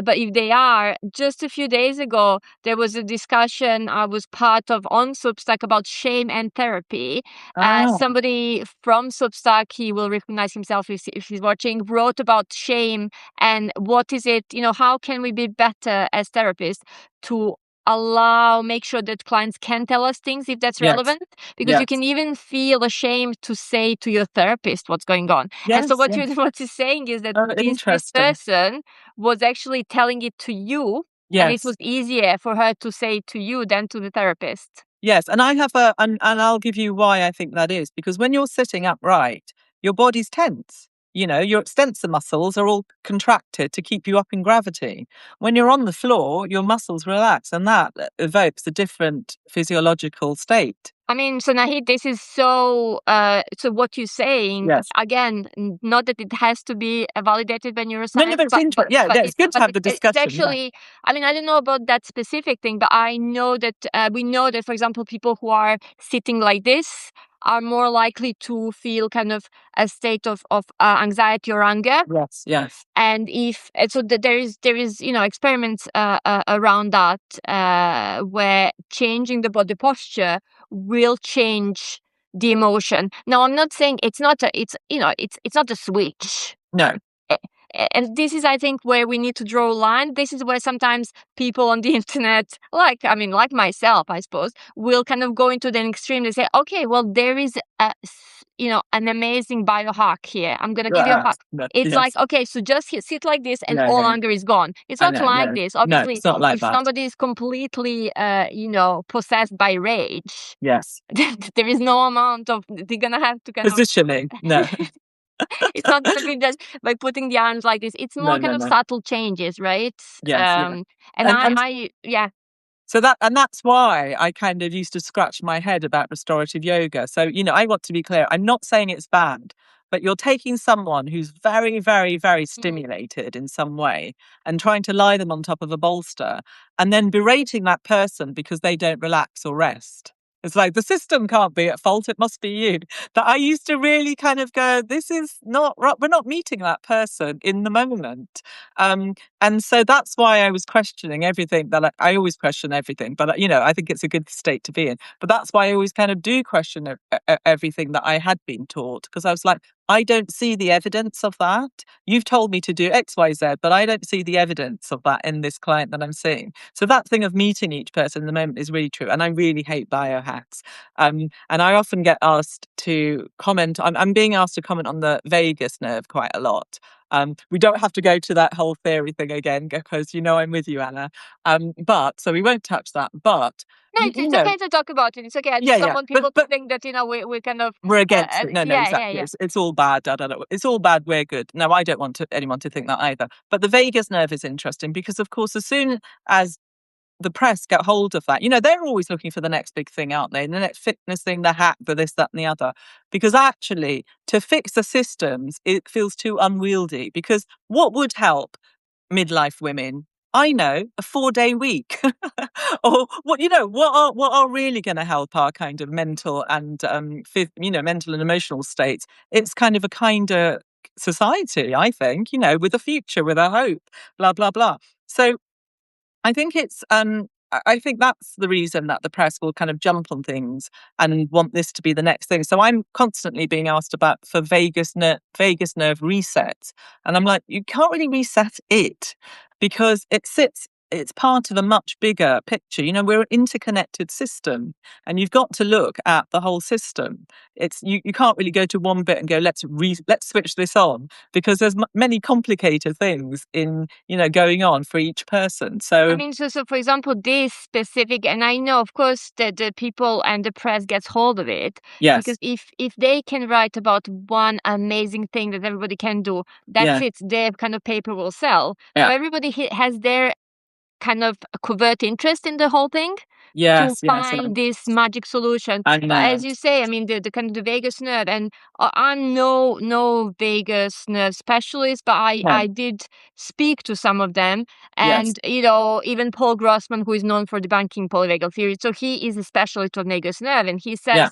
A: but if they are, just a few days ago there was a discussion I was part of on Substack about shame and therapy.
B: Ah,
A: Somebody from Substack, he will recognize himself if he's watching, wrote about shame and what is it, how can we be better as therapists to make sure that clients can tell us things if that's
B: yes,
A: relevant, because you
B: yes,
A: can even feel ashamed to say to your therapist what's going on. And so
B: yes,
A: what you
B: yes.
A: what you're saying is that
B: Oh,
A: this
B: interesting.
A: person was actually telling it to you, and it
B: Yes.
A: was easier for her to say to you than to the therapist.
B: Yes, and I have and I'll give you why I think that is, because when you're sitting upright, your body's tense. Your extensor muscles are all contracted to keep you up in gravity. When you're on the floor, your muscles relax, and that evokes a different physiological state.
A: I mean, so Nahid, this is so what you're saying,
B: Yes.
A: again, not that it has to be validated by
B: No, no,
A: neuroscience,
B: but it's interesting. Yeah, yeah, it's good to have the
A: it's
B: discussion. Yeah.
A: actually, I mean, I don't know about that specific thing, but I know that we know that, for example, people who are sitting like this are more likely to feel kind of a state of anxiety or anger.
B: Yes, yes.
A: And there is experiments around that where changing the body posture will change the emotion. Now, I'm not saying it's not a it's not a switch.
B: No.
A: A- And this is, I think, where we need to draw a line. This is where sometimes people on the internet, like myself, I suppose, will kind of go into the extreme. They say, okay, well, there is an amazing biohack here. I'm going to give you a hack.
B: No,
A: It's like,
B: yes.
A: okay, so just sit like this and
B: Yeah,
A: all
B: yeah.
A: anger is gone. It's
B: I
A: not
B: know.
A: like
B: No,
A: this.
B: no,
A: Obviously,
B: it's not like
A: if
B: that.
A: somebody is completely, possessed by rage,
B: Yes.
A: there is no amount of, they're going to have to kind of,
B: Positioning. No.
A: it's not going to be just by putting the arms like this. It's
B: No,
A: more
B: no,
A: kind of
B: no.
A: subtle changes, right?
B: Yes, yeah.
A: And
B: And
A: yeah.
B: so that's why I kind of used to scratch my head about restorative yoga. So, I want to be clear. I'm not saying it's bad, but you're taking someone who's very, very, very
A: Mm.
B: stimulated in some way and trying to lie them on top of a bolster and then berating that person because they don't relax or rest. It's like the system can't be at fault. It must be you. That I used to really kind of go, this is not right. We're not meeting that person in the moment. And so that's why I was questioning everything that I always question everything, but I think it's a good state to be in. But that's why I always kind of do question everything that I had been taught because I was like, I don't see the evidence of that. You've told me to do X, Y, Z, but I don't see the evidence of that in this client that I'm seeing. So that thing of meeting each person in the moment is really true. And I really hate biohacks. And I often get asked to comment. I'm being asked to comment on the vagus nerve quite a lot. We don't have to go to that whole theory thing again because I'm with you, Anna. But so we won't touch that. But
A: No, it's okay to talk about it. It's okay. I
B: yeah,
A: just don't
B: yeah.
A: want
B: But
A: people to think that we kind of
B: we're against it. No, no,
A: yeah, yeah,
B: exactly.
A: yeah.
B: It's all bad. Da, da, da. It's all bad. We're good. No, I don't want anyone to think that either. But the vagus nerve is interesting because, of course, as soon as the press get hold of that, they're always looking for the next big thing, aren't they? The next fitness thing, the hack, the this, that, and the other. Because actually, to fix the systems, it feels too unwieldy. Because what would help midlife women? I know, a 4-day week. Or what are really going to help our kind of mental and mental and emotional states? It's kind of a kinder society, I think, with a future, with a hope, blah blah blah. So I think I think that's the reason that the press will kind of jump on things and want this to be the next thing. So I'm constantly being asked about for vagus nerve resets. And I'm like, you can't really reset it because it's part of a much bigger picture. We're an interconnected system and you've got to look at the whole system. You can't really go to one bit and go, let's switch this on because there's many complicated things in, going on for each person.
A: I
B: So
A: mean, so for example, this specific, and I know, of course, that the people and the press gets hold of it because
B: yes,
A: if they can write about one amazing thing that everybody can do, that's
B: yeah,
A: it. Their kind of paper will sell. So
B: yeah,
A: everybody has their kind of covert interest in the whole thing to
B: yes, yes,
A: find this magic solution.
B: I
A: But
B: know.
A: as you say, I mean, the kind of the vagus nerve, and I'm no vagus nerve specialist, but
B: No,
A: I did speak to some of them,
B: yes,
A: and even Paul Grossman, who is known for debunking polyvagal theory, so he is a specialist of vagus nerve, and he
B: yeah,
A: says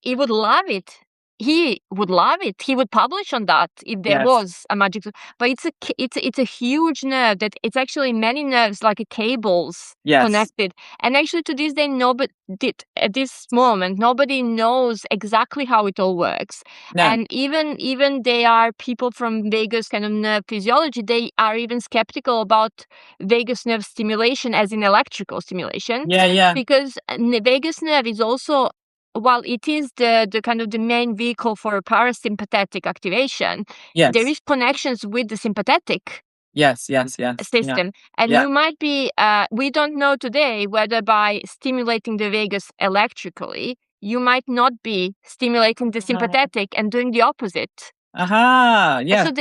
A: he would love it. He would love it. He would publish on that if there
B: yes,
A: was a magic. But it's a huge nerve that it's actually many nerves like cables
B: yes,
A: connected. And actually, to this day, nobody at this moment nobody knows exactly how it all works.
B: no,
A: And even they are people from vagus kind of nerve physiology. They are even skeptical about vagus nerve stimulation as in electrical stimulation
B: yeah, yeah,
A: because vagus nerve is also, while it is the kind of the main vehicle for parasympathetic activation, there
B: yes,
A: is connections with the sympathetic
B: yes, yes, yes, yeah,
A: system. And
B: yeah.
A: you might be, we don't know today whether by stimulating the vagus electrically, you might not be stimulating the sympathetic and doing the opposite.
B: Aha, yeah,
A: So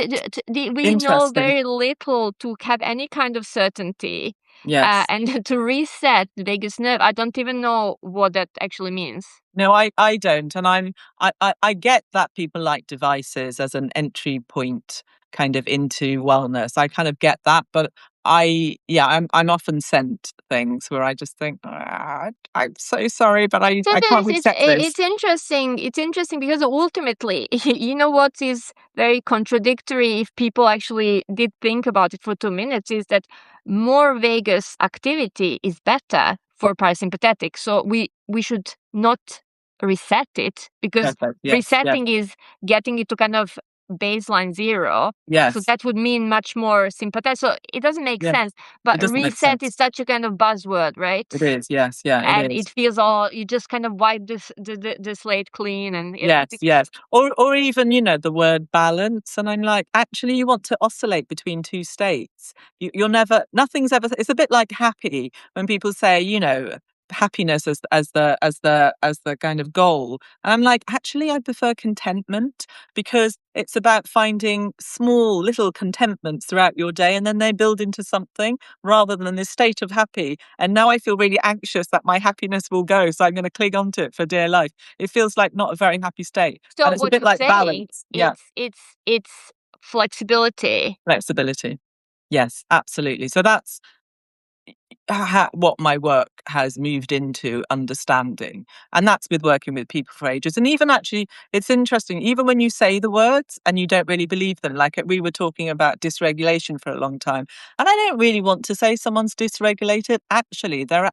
A: we know
B: interesting.
A: very little to have any kind of certainty.
B: Yes.
A: And to reset the vagus nerve, I don't even know what that actually means.
B: No, I don't. And I get that people like devices as an entry point kind of into wellness. I kind of get that, but I'm often sent things where I just think, I'm so sorry, but
A: So
B: I can't
A: it's
B: accept this.
A: it's interesting. It's interesting because ultimately, you know what is very contradictory if people actually did think about it for 2 minutes is that more vagus activity is better for parasympathetic. So we should not reset it because
B: Perfect. Yes, yes,
A: resetting is getting it to kind of baseline zero. So
B: yes,
A: that would mean much more sympathetic. So it doesn't make
B: yes.
A: sense. But
B: It doesn't make
A: reset is
B: sense.
A: such a kind of buzzword, right?
B: It is. Yes, yeah, it
A: And it
B: is.
A: feels all you just kind of wipe the slate clean and
B: Yes, yes. Or even, the word balance. And I'm like, actually, you want to oscillate between two states. You're never, nothing's ever, it's a bit like happy when people say, happiness as the kind of goal. And I'm like, actually, I prefer contentment because it's about finding small little contentments throughout your day and then they build into something rather than this state of happy. And now I feel really anxious that my happiness will go. So I'm going to cling on to it for dear life. It feels like not a very happy state.
A: So
B: And it's a
A: what
B: bit
A: you're
B: like
A: saying,
B: balance. Yeah.
A: it's flexibility.
B: Flexibility. Yes, absolutely. So that's what my work has moved into understanding. And that's with working with people for ages. And even actually, it's interesting, even when you say the words and you don't really believe them, like we were talking about dysregulation for a long time. And I don't really want to say someone's dysregulated. Actually, they're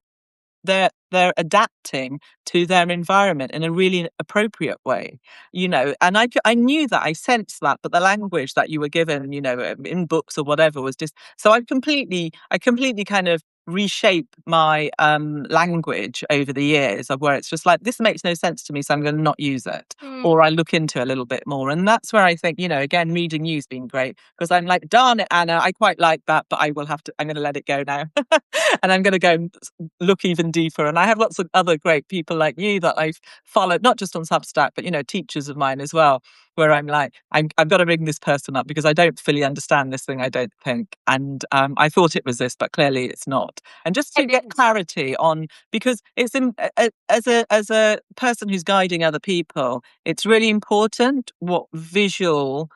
B: adapting to their environment in a really appropriate way, and I knew that, I sensed that, but the language that you were given, in books or whatever was just, so I completely kind of reshape my language over the years of where it's just like, this makes no sense to me, so I'm going to not use it.
A: Mm.
B: Or I look into it a little bit more. And that's where I think, again, reading you's been great because I'm like, darn it, Anna, I quite like that, but I'm going to let it go now. And I'm going to go and look even deeper. And I have lots of other great people like you that I've followed, not just on Substack, but, teachers of mine as well, where I'm like, I've got to ring this person up because I don't fully understand this thing, I don't think. And I thought it was this, but clearly it's not. And just to
A: And
B: get clarity on, because it's as a person who's guiding other people, it's really important what visuals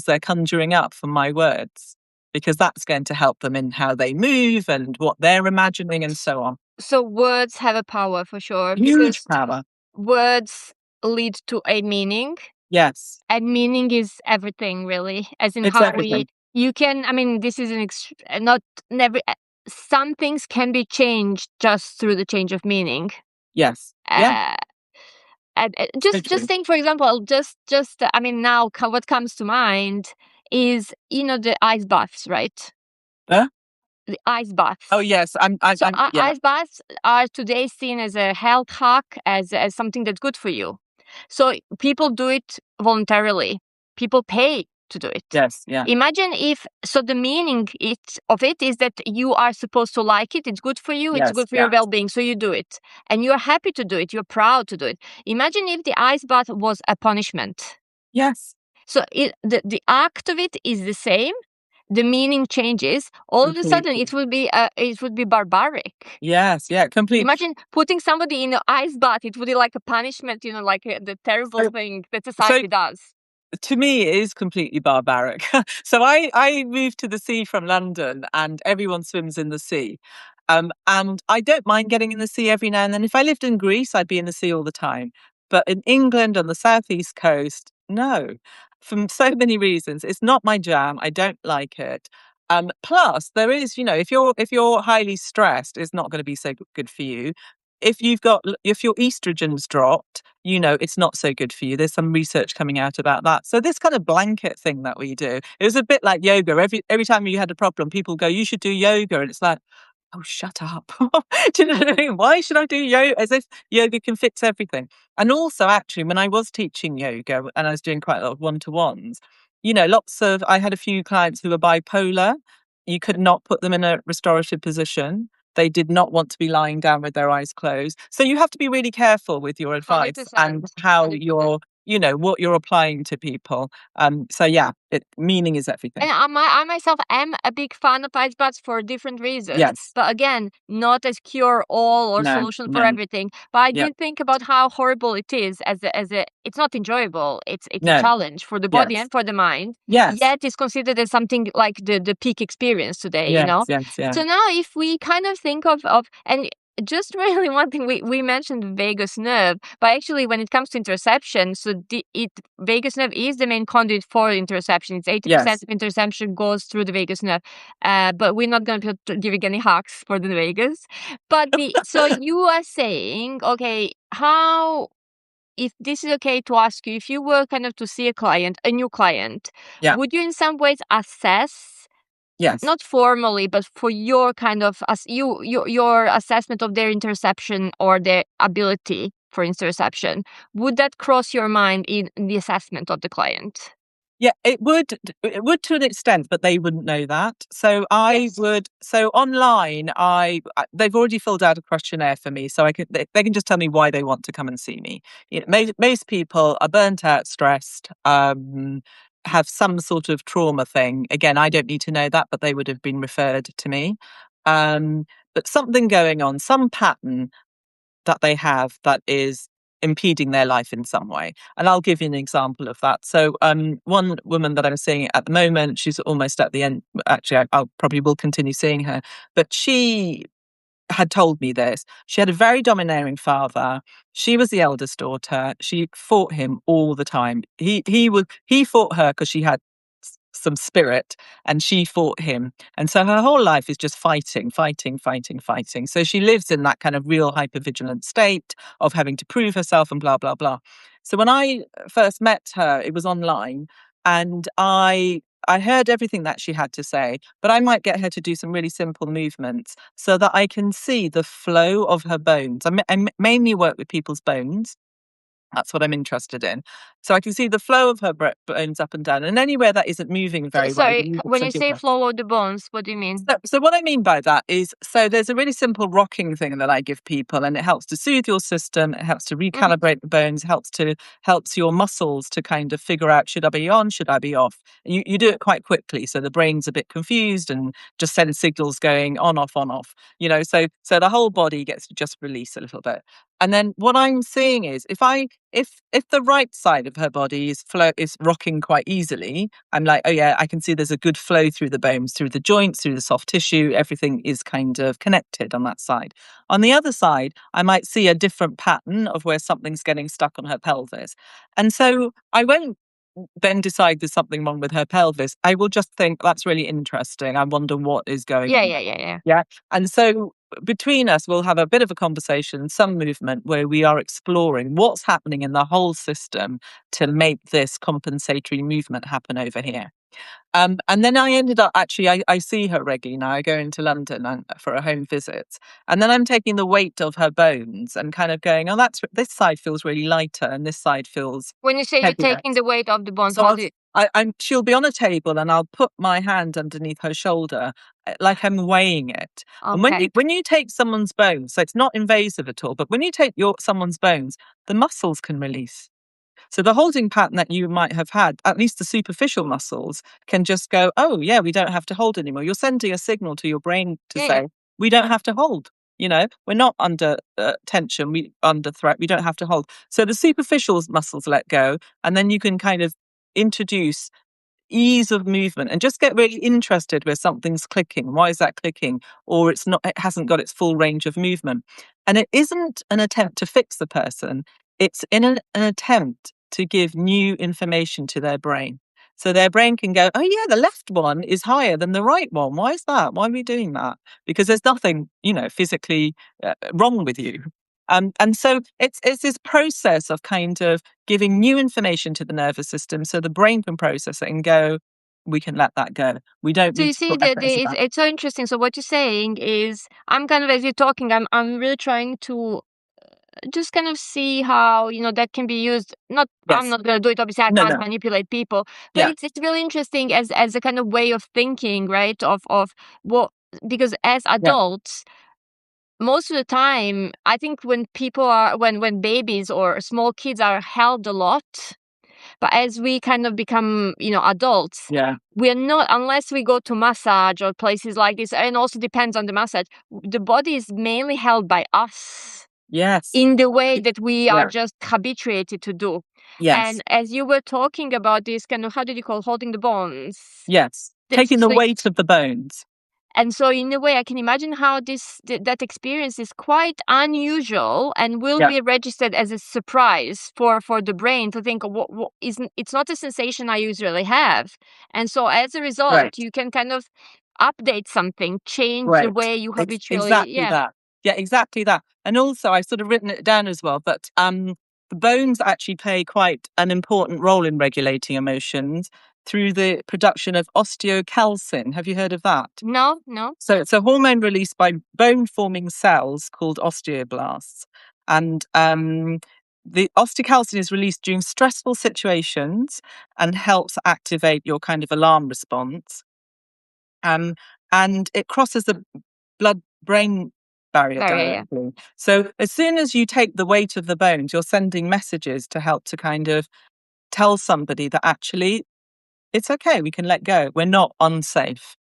B: they're conjuring up from my words, because that's going to help them in how they move and what they're imagining and so on.
A: so words have a power for sure
B: Huge
A: because
B: power.
A: words lead to a meaning,
B: Yes,
A: and meaning is everything really, as in
B: it's
A: how we
B: everything.
A: you can, I mean, this is not never some things can be changed just through the change of meaning.
B: Yes. Yeah,
A: uh, and
B: so
A: just
B: true.
A: think, for example, just I mean, now what comes to mind is, the ice baths, right?
B: Huh?
A: The ice
B: Oh,
A: baths.
B: yes.
A: So
B: Yeah.
A: ice baths are today seen as a health hack, as something that's good for you. So people do it voluntarily. People pay to do it.
B: Yes. Yeah.
A: Imagine if, so the meaning of it is that you are supposed to like it. It's good for you. It's
B: Yes.
A: good for your
B: Yeah.
A: well-being. So you do it, and you're happy to do it. You're proud to do it. Imagine if the ice bath was a punishment.
B: Yes.
A: So the act of it is the same, the meaning changes. All of a sudden,
B: Completely.
A: it would be barbaric.
B: Yes. Yeah. Complete.
A: Imagine putting somebody in an ice bath. It would be like a punishment, like the terrible
B: So,
A: thing that
B: so
A: society does.
B: to me, it is completely barbaric. So I moved to the sea from London, and everyone swims in the sea. And I don't mind getting in the sea every now and then. If I lived in Greece, I'd be in the sea all the time. But in England on the southeast coast, no, from so many reasons. It's not my jam. I don't like it. Plus, there is, if you're highly stressed, it's not going to be so good for you. If your estrogen's dropped, it's not so good for you. There's some research coming out about that. So this kind of blanket thing that we do, it was a bit like yoga. Every time you had a problem, people go, you should do yoga. And it's like, oh, shut up. Do you know what I mean? Why should I do yoga? As if yoga can fix everything. And also, actually, when I was teaching yoga and I was doing quite a lot of one-to-ones, I had a few clients who were bipolar. You could not put them in a restorative position. They did not want to be lying down with their eyes closed. So you have to be really careful with your advice and
A: 100%.
B: how
A: 100%.
B: what you're applying to people. So yeah, meaning is everything.
A: And I myself am a big fan of ice baths for different reasons.
B: Yes.
A: But again, not as cure all or
B: No,
A: solution for
B: no.
A: everything. But I
B: Yep.
A: did think about how horrible it is it's not enjoyable. It's a
B: No.
A: challenge for the body
B: Yes.
A: and for the mind.
B: Yes.
A: Yet it's considered as something like the peak experience today.
B: Yes. Yes. Yeah.
A: So now if we kind of think of and just really one thing, we mentioned vagus nerve, but actually when it comes to interoception, so vagus nerve is the main conduit for interoception. It's 80%
B: Yes.
A: of interoception goes through the vagus nerve. But we're not going to be giving any hacks for the vagus. But so you are saying, okay, how, if this is okay to ask you, if you were kind of to see a new client,
B: Yeah.
A: would you in some ways assess,
B: Yes.
A: not formally, but for your kind of your assessment of their interoception or their ability for interoception, would that cross your mind in the assessment of the client?
B: Yeah, it would. It would to an extent, but they wouldn't know that. So I
A: Yes.
B: would. So online, they've already filled out a questionnaire for me, so they can just tell me why they want to come and see me. Most people are burnt out, stressed, have some sort of trauma thing. Again, I don't need to know that, but they would have been referred to me. Um, but something going on, some pattern that they have that is impeding their life in some way. And I'll give you an example of that. So one woman that I'm seeing at the moment, she's almost at the end. Actually, I'll probably will continue seeing her, but she had told me this. She had a very domineering father. She was the eldest daughter. She fought him all the time. He fought her because she had some spirit, and she fought him. And so her whole life is just fighting, fighting, fighting, fighting. So she lives in that kind of real hypervigilant state of having to prove herself and blah, blah, blah. So when I first met her, it was online. and I heard everything that she had to say, but I might get her to do some really simple movements so that I can see the flow of her bones. Mainly work with people's bones. That's what I'm interested in. So I can see the flow of her bones up and down, and anywhere that isn't moving very well,
A: Sorry,
B: you need
A: when
B: to
A: you
B: give
A: say
B: her.
A: flow of the bones, what do you mean?
B: So what I mean by that is, so there's a really simple rocking thing that I give people, and it helps to soothe your system. It helps to
A: Mhm.
B: recalibrate the bones. Helps your muscles to kind of figure out, should I be on, should I be off. And you do it quite quickly, so the brain's a bit confused and just sends signals going on, off, on, off. So the whole body gets to just release a little bit. And then what I'm seeing is, if the right side of her body is rocking quite easily, I'm like, oh yeah, I can see there's a good flow through the bones, through the joints, through the soft tissue. Everything is kind of connected on that side. On the other side, I might see a different pattern of where something's getting stuck on her pelvis. And so I won't then decide there's something wrong with her pelvis. I will just think, that's really interesting. I wonder what is going
A: Yeah,
B: on.
A: yeah, yeah, yeah.
B: Yeah. And so between us, we'll have a bit of a conversation, some movement where we are exploring what's happening in the whole system to make this compensatory movement happen over here. And then I ended up actually, I see her regularly now. I go into London for a home visit, and then I'm taking the weight of her bones and kind of going, oh, this side feels really lighter, and this side feels
A: When you say you're
B: heavier.
A: taking the weight of the bones,
B: So
A: how do you...
B: she'll be on a table, and I'll put my hand underneath her shoulder, like I'm weighing it. And
A: Okay.
B: when you take someone's bones, so it's not invasive at all, but when you take someone's bones, the muscles can release. So the holding pattern that you might have had, at least the superficial muscles, can just go, oh yeah, we don't have to hold anymore. You're sending a signal to your brain to
A: Yeah, yeah.
B: say, we don't have to hold. We're not under tension, we under threat. We don't have to hold. So the superficial muscles let go, and then you can kind of introduce ease of movement and just get really interested where something's clicking. Why is that clicking? Or it hasn't got its full range of movement. And it isn't an attempt to fix the person. It's in an attempt to give new information to their brain. So their brain can go, oh yeah, the left one is higher than the right one. Why is that? Why are we doing that? Because there's nothing, physically wrong with you. And so it's this process of kind of giving new information to the nervous system so the brain can process it and go, we can let that go. We don't
A: So
B: need
A: you
B: to
A: see
B: put
A: that
B: effort into that.
A: it's so interesting. So what you're saying is, I'm kind of, as you're talking, I'm really trying to just kind of see how, that can be used. Not, I'm
B: Yes.
A: not going to do it. Obviously, I
B: No,
A: can't
B: no.
A: manipulate people, but
B: Yeah.
A: it's really interesting as a kind of way of thinking, right? Of what, because as
B: Yeah.
A: adults, most of the time, I think when people are when babies or small kids are held a lot, but as we kind of become, adults,
B: Yeah.
A: we're not, unless we go to massage or places like this, and also depends on the massage, the body is mainly held by us
B: Yes.
A: in the way that we are
B: Yeah.
A: just habituated to do.
B: Yes.
A: And as you were talking about this kind of, how did you call, holding the bones?
B: Yes. Taking the
A: So,
B: weight of the bones.
A: and so in a way, I can imagine how that experience is quite unusual and will
B: Yeah.
A: be registered as a surprise for the brain to think, what isn't, it's not a sensation I usually have. And so as a result,
B: Right.
A: you can kind of update something, change the
B: Right.
A: way you habitually,
B: Exactly
A: yeah.
B: that. Yeah, exactly that. And also, I've sort of written it down as well, but the bones actually play quite an important role in regulating emotions through the production of osteocalcin. Have you heard of that?
A: No, no.
B: So it's a hormone released by bone-forming cells called osteoblasts. And the osteocalcin is released during stressful situations and helps activate your kind of alarm response. Um, and it crosses the blood-brain barrier
A: Very, yeah.
B: directly. So as soon as you take the weight of the bones, you're sending messages to help to kind of tell somebody that actually it's okay, we can let go. We're not unsafe,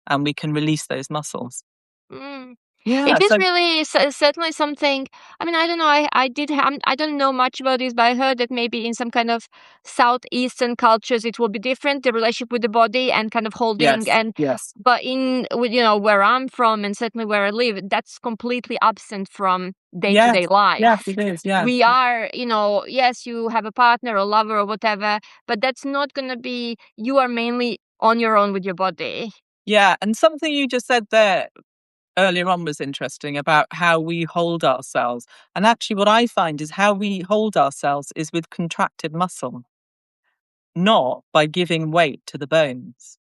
B: and we can release those muscles.
A: Mm.
B: Yeah,
A: It is
B: so
A: really certainly something. I mean, I don't know. I don't know much about this, but I heard that maybe in some kind of southeastern cultures it will be different, the relationship with the body and kind of holding.
B: yes,
A: And
B: yes,
A: but where I'm from and certainly where I live, that's completely absent from day to
B: yes,
A: day
B: yes,
A: life.
B: it is. Yeah,
A: We are, yes, you have a partner or lover or whatever, but that's not going to be. You are mainly on your own with your body.
B: yeah. And something you just said there earlier on was interesting about how we hold ourselves. And actually, what I find is how we hold ourselves is with contracted muscle, not by giving weight to the bones.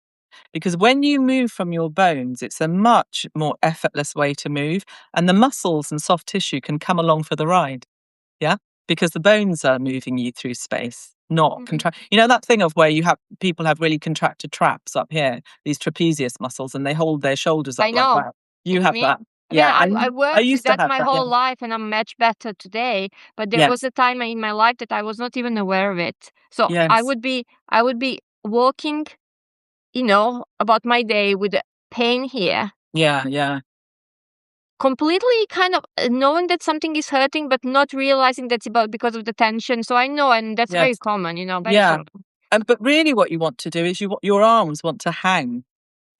B: Because when you move from your bones, it's a much more effortless way to move, and the muscles and soft tissue can come along for the ride. Yeah. Because the bones are moving you through space, not
A: Mhm.
B: contract. You know, that thing of where you have people have really contracted traps up here, these trapezius muscles, and they hold their shoulders up
A: I
B: like
A: know
B: that. You
A: what you
B: have
A: mean.
B: that.
A: Yeah,
B: Yeah.
A: I
B: I
A: worked with
B: used to
A: that
B: have
A: my
B: that. Yeah.
A: whole life, and I'm much better today. But there was
B: Yes.
A: a time in my life that I was not even aware of it. So
B: Yes.
A: I would be walking, about my day with the pain here,
B: Yeah. Yeah.
A: completely kind of knowing that something is hurting, but not realizing that's about because of the tension. So I know, and that's very
B: Yes.
A: common, very
B: Yeah.
A: common.
B: And but really, what you want to do is your arms want to hang,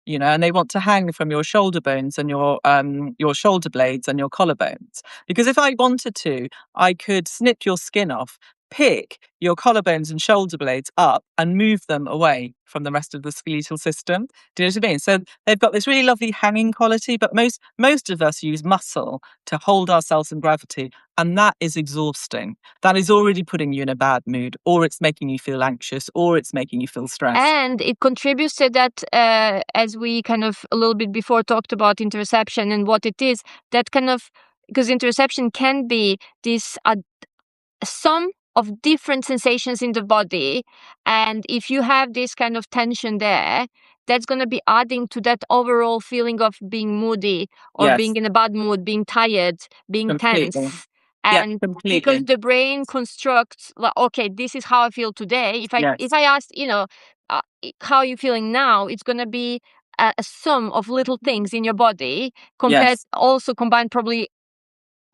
B: and they want to hang from your shoulder bones and your shoulder blades and your collarbones. Because if I wanted to, I could snip your skin off, pick your collarbones and shoulder blades up and move them away from the rest of the skeletal system. Do you know what I mean? So they've got this really lovely hanging quality, but most of us use muscle to hold ourselves in gravity, and that is exhausting. That is already putting you in a bad mood, or it's making you feel anxious, or it's making you feel stressed.
A: And it contributes to that, as we kind of a little bit before talked about interoception and what it is, that kind of, because interoception can be this sum of different sensations in the body. And if you have this kind of tension there, that's going to be adding to that overall feeling of being moody or being
B: Yes,
A: in a bad mood, being tired, being
B: completely.
A: tense.
B: Yeah,
A: And because
B: completely.
A: the brain constructs like, okay, this is how I feel today. If
B: Yes,
A: I ask, how are you feeling now, it's going to be a sum of little things in your body, compared
B: yes,
A: also combined probably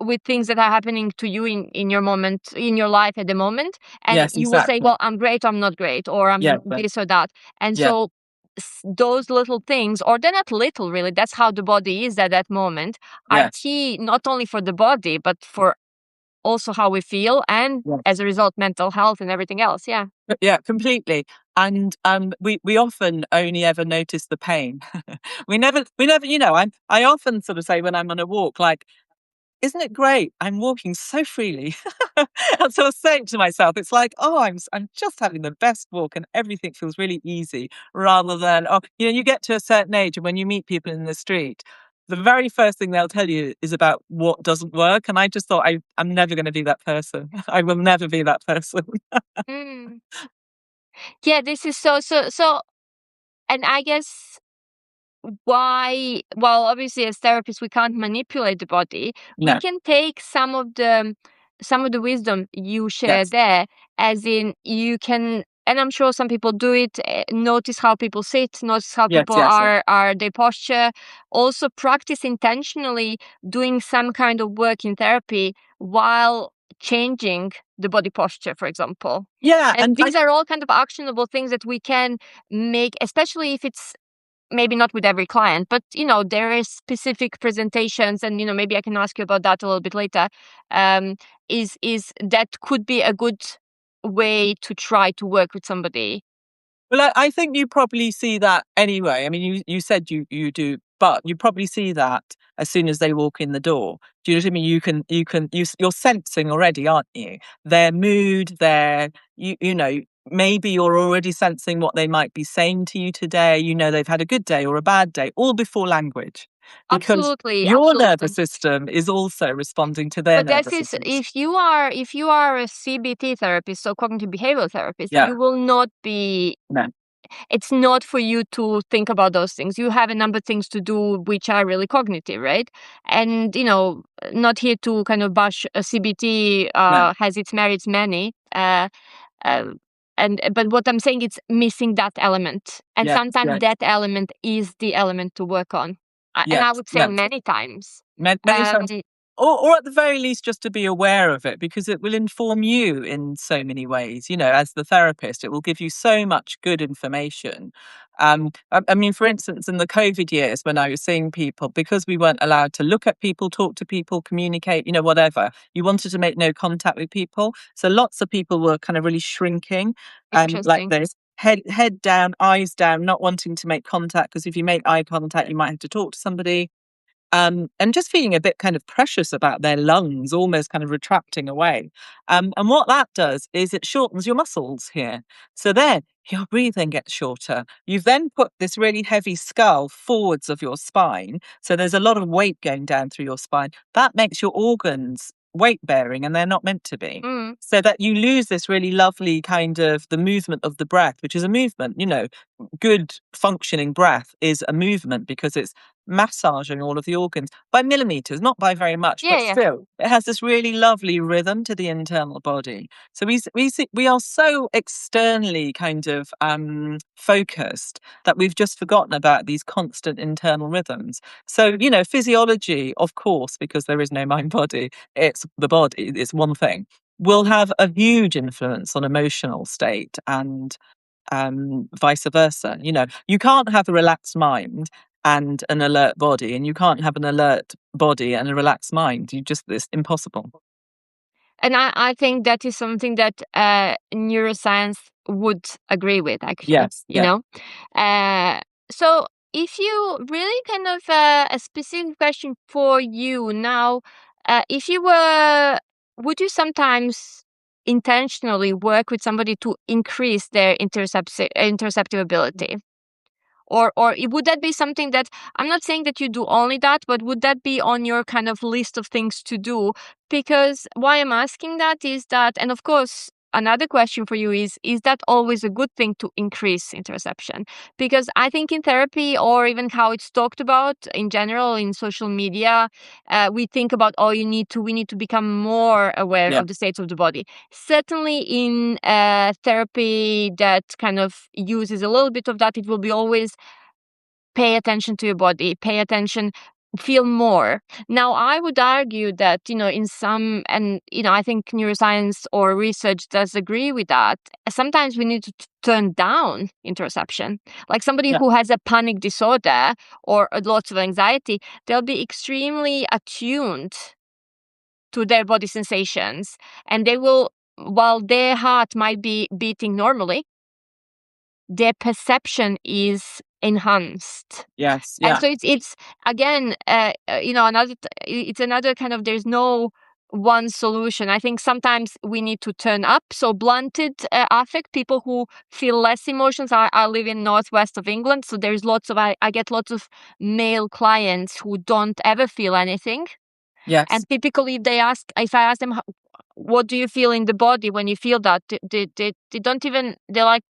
A: with things that are happening to you in your moment, in your life at the moment. And
B: yes,
A: you will say,
B: exactly.
A: well, I'm great, I'm not great, or I'm
B: Yes,
A: this or that. And
B: yeah,
A: so those little things, or they're not little really, that's how the body is at that moment, are
B: yes,
A: key not only for the body but for also how we feel, and
B: yes.
A: as a result mental health and everything else. Yeah.
B: Yeah, completely. And we often only ever notice the pain. We never, I often sort of say when I'm on a walk, like, isn't it great? I'm walking so freely. And so I was saying to myself, it's like, oh, I'm just having the best walk and everything feels really easy, rather than, oh, you get to a certain age and when you meet people in the street, the very first thing they'll tell you is about what doesn't work. And I just thought, I'm never going to be that person. I will never be that person.
A: Mm. Yeah, this is so, and I guess why, well, obviously as therapists we can't manipulate the body. We
B: No.
A: can take some of the wisdom you share
B: Yes.
A: there, as in you can, and I'm sure some people do it, notice how people sit, notice how
B: Yes.
A: people
B: Yes. Yes.
A: are their posture, also practice intentionally doing some kind of work in therapy while changing the body posture, for example.
B: Yeah.
A: And these are all kind of actionable things that we can make, especially if it's maybe not with every client, but there is specific presentations, and maybe I can ask you about that a little bit later. Um, is that could be a good way to try to work with somebody.
B: Well, I think you probably see that anyway. I mean, you said you do, but you probably see that as soon as they walk in the door. Do you know what I mean? You're sensing already, aren't you? Their mood, maybe you're already sensing what they might be saying to you today. They've had a good day or a bad day, all before language, because
A: Absolutely,
B: your nervous
A: absolutely.
B: system is also responding to their
A: But this
B: nervous
A: is,
B: systems.
A: if you are a CBT therapist, so cognitive behavioral therapist,
B: Yeah.
A: you will not be.
B: No.
A: It's not for you to think about those things. You have a number of things to do which are really cognitive, right? And not here to kind of bash a CBT,
B: No.
A: has its merits many. Uh, and but what I'm saying, it's missing that element, and
B: Yes.
A: sometimes
B: Yes.
A: that element is the element to work on. And
B: Yes.
A: I would say
B: Yes.
A: many times.
B: Many
A: Um,
B: times, or at the very least, just to be aware of it, because it will inform you in so many ways. As the therapist, it will give you so much good information. I mean, for instance, in the COVID years when I was seeing people, because we weren't allowed to look at people, talk to people, communicate, whatever, you wanted to make no contact with people. So lots of people were kind of really shrinking, like
A: Interesting.
B: this. Head down, eyes down, not wanting to make contact, because if you make eye contact, you might have to talk to somebody. and just feeling a bit kind of precious about their lungs, almost kind of retracting away. And what that does is it shortens your muscles here. So then your breathing gets shorter. You've then put this really heavy skull forwards of your spine. So there's a lot of weight going down through your spine. That makes your organs weight bearing, and they're not meant to be.
A: Mm.
B: So that you lose this really lovely kind of the movement of the breath, which is a movement, good functioning breath is a movement because it's massaging all of the organs by millimeters, not by very much,
A: Yeah,
B: but
A: yeah.
B: still, it has this really lovely rhythm to the internal body. So we are so externally kind of focused that we've just forgotten about these constant internal rhythms. So, physiology, of course, because there is no mind body, it's the body, it's one thing, will have a huge influence on emotional state and vice versa. You can't have a relaxed mind and an alert body, and you can't have an alert body and a relaxed mind. It's impossible.
A: And I think that is something that neuroscience would agree with, actually,
B: Yes.
A: you
B: Yeah.
A: know? Uh, so if you really kind of a specific question for you now, if you were, would you sometimes intentionally work with somebody to increase their interceptive ability? Or would that be something that, I'm not saying that you do only that, but would that be on your kind of list of things to do? Because why I'm asking that is that, and of course, another question for you is that always a good thing to increase interception? Because I think in therapy, or even how it's talked about in general in social media, we think about, oh, we need to become more aware
B: Yeah.
A: of the states of the body. Certainly in therapy that kind of uses a little bit of that, it will be always pay attention to your body, pay attention, feel more. Now, I would argue that, in some, and, I think neuroscience or research does agree with that. Sometimes we need to turn down interoception. Like somebody
B: Yeah.
A: who has a panic disorder or lots of anxiety, they'll be extremely attuned to their body sensations, and they will, while their heart might be beating normally, their perception is enhanced.
B: Yes.
A: And
B: Yeah.
A: so it's again, it's another kind of, there's no one solution. I think sometimes we need to turn up. So blunted affect, people who feel less emotions. I live in northwest of England, so there's I get lots of male clients who don't ever feel anything.
B: Yes.
A: And typically, if I ask them, what do you feel in the body when you feel that? They don't even, they're like,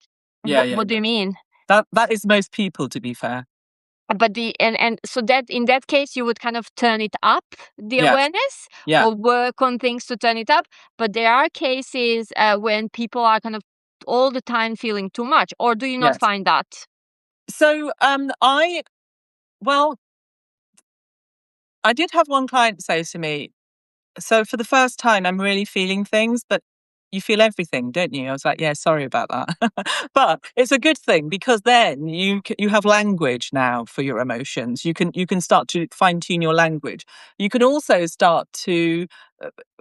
B: Yeah. Yeah.
A: what do you mean?
B: That is most people, to be fair.
A: But and so that in that case, you would kind of turn it up, the
B: Yes.
A: awareness,
B: Yeah.
A: or work on things to turn it up. But there are cases when people are kind of all the time feeling too much, or do you not
B: Yes.
A: find that?
B: So, well, I did have one client say to me, so for the first time, I'm really feeling things, but you feel everything, don't you? I was like, yeah, sorry about that. But it's a good thing because then you have language now for your emotions. You can start to fine tune your language. You can also start to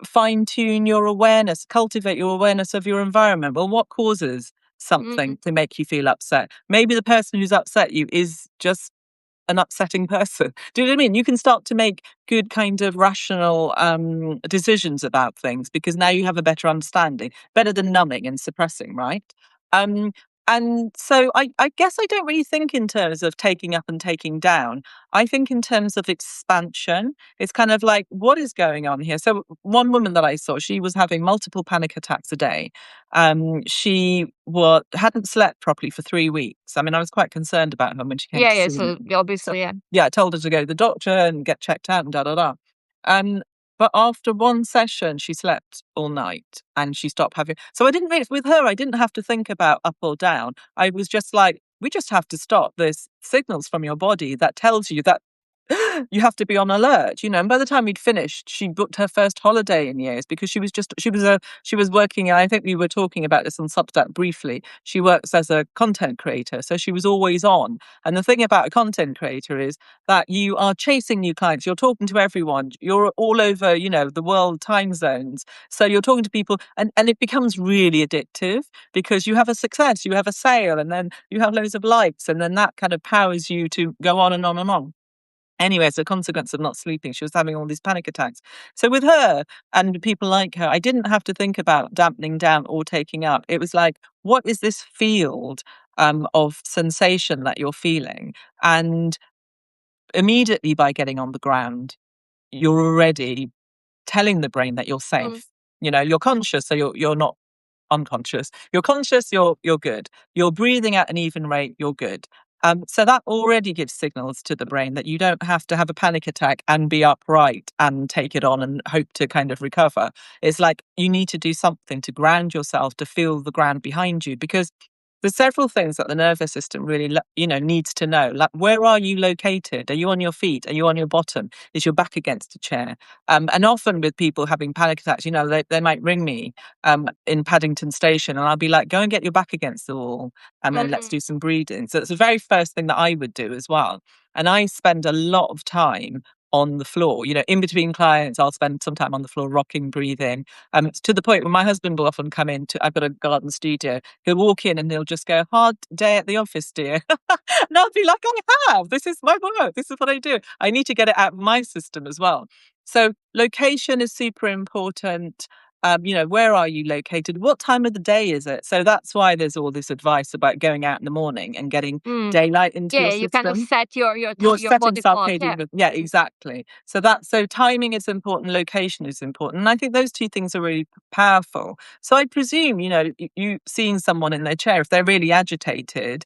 B: fine tune your awareness, cultivate your awareness of your environment. Well, what causes something
A: Mm.
B: to make you feel upset? Maybe the person who's upset you is just an upsetting person. Do you know what I mean? You can start to make good kind of rational decisions about things because now you have a better understanding, better than numbing and suppressing, right? Um, and so I guess I don't really think in terms of taking up and taking down. I think in terms of expansion. It's kind of like, what is going on here? So one woman that I saw, she was having multiple panic attacks a day. She hadn't slept properly for 3 weeks. I mean, I was quite concerned about her when she came
A: Yeah,
B: to
A: yeah.
B: see me.
A: So
B: So
A: obviously, yeah.
B: yeah, I told her to go to the doctor and get checked out and da da da. Um, but after one session, she slept all night and she stopped having. So I didn't really, with her, I didn't have to think about up or down. I was just like, we just have to stop this signals from your body that tells you that you have to be on alert, and by the time we'd finished, she booked her first holiday in years because she was working. And I think we were talking about this on Substack briefly. She works as a content creator, so she was always on. And the thing about a content creator is that you are chasing new clients. You're talking to everyone. You're all over, the world time zones. So you're talking to people, and it becomes really addictive because you have a success, you have a sale, and then you have loads of likes, and then that kind of powers you to go on and on and on. Anyway, as a consequence of not sleeping, she was having all these panic attacks. So with her and people like her, I didn't have to think about dampening down or taking up. It was like, what is this field of sensation that you're feeling? And immediately by getting on the ground, you're already telling the brain that you're
A: Mm.
B: safe. You know, you're conscious, so you're not unconscious. You're conscious, you're good. You're breathing at an even rate, you're good. So that already gives signals to the brain that you don't have to have a panic attack and be upright and take it on and hope to kind of recover. It's like you need to do something to ground yourself, to feel the ground behind you, because there's several things that the nervous system really, needs to know. Like, where are you located? Are you on your feet? Are you on your bottom? Is your back against a chair? And often with people having panic attacks, they might ring me in Paddington Station, and I'll be like, go and get your back against the wall, and then let's
A: Mm.
B: do some breathing. So it's the very first thing that I would do as well. And I spend a lot of time on the floor. In between clients, I'll spend some time on the floor, rocking, breathing. To the point where my husband will often come in I've got a garden studio. He'll walk in and he'll just go, hard day at the office, dear. And I'll be like, I have. This is my work. This is what I do. I need to get it out of my system as well. So location is super important. Where are you located? What time of the day is it? So that's why there's all this advice about going out in the morning and getting
A: Mm.
B: daylight into your
A: Yeah, you kind of
B: system.
A: set your
B: You're
A: your
B: setting
A: body clock.
B: circadian
A: Yeah.
B: rhythm. Yeah, exactly. So timing is important, location is important. And I think those two things are really powerful. So I presume, you seeing someone in their chair, if they're really agitated,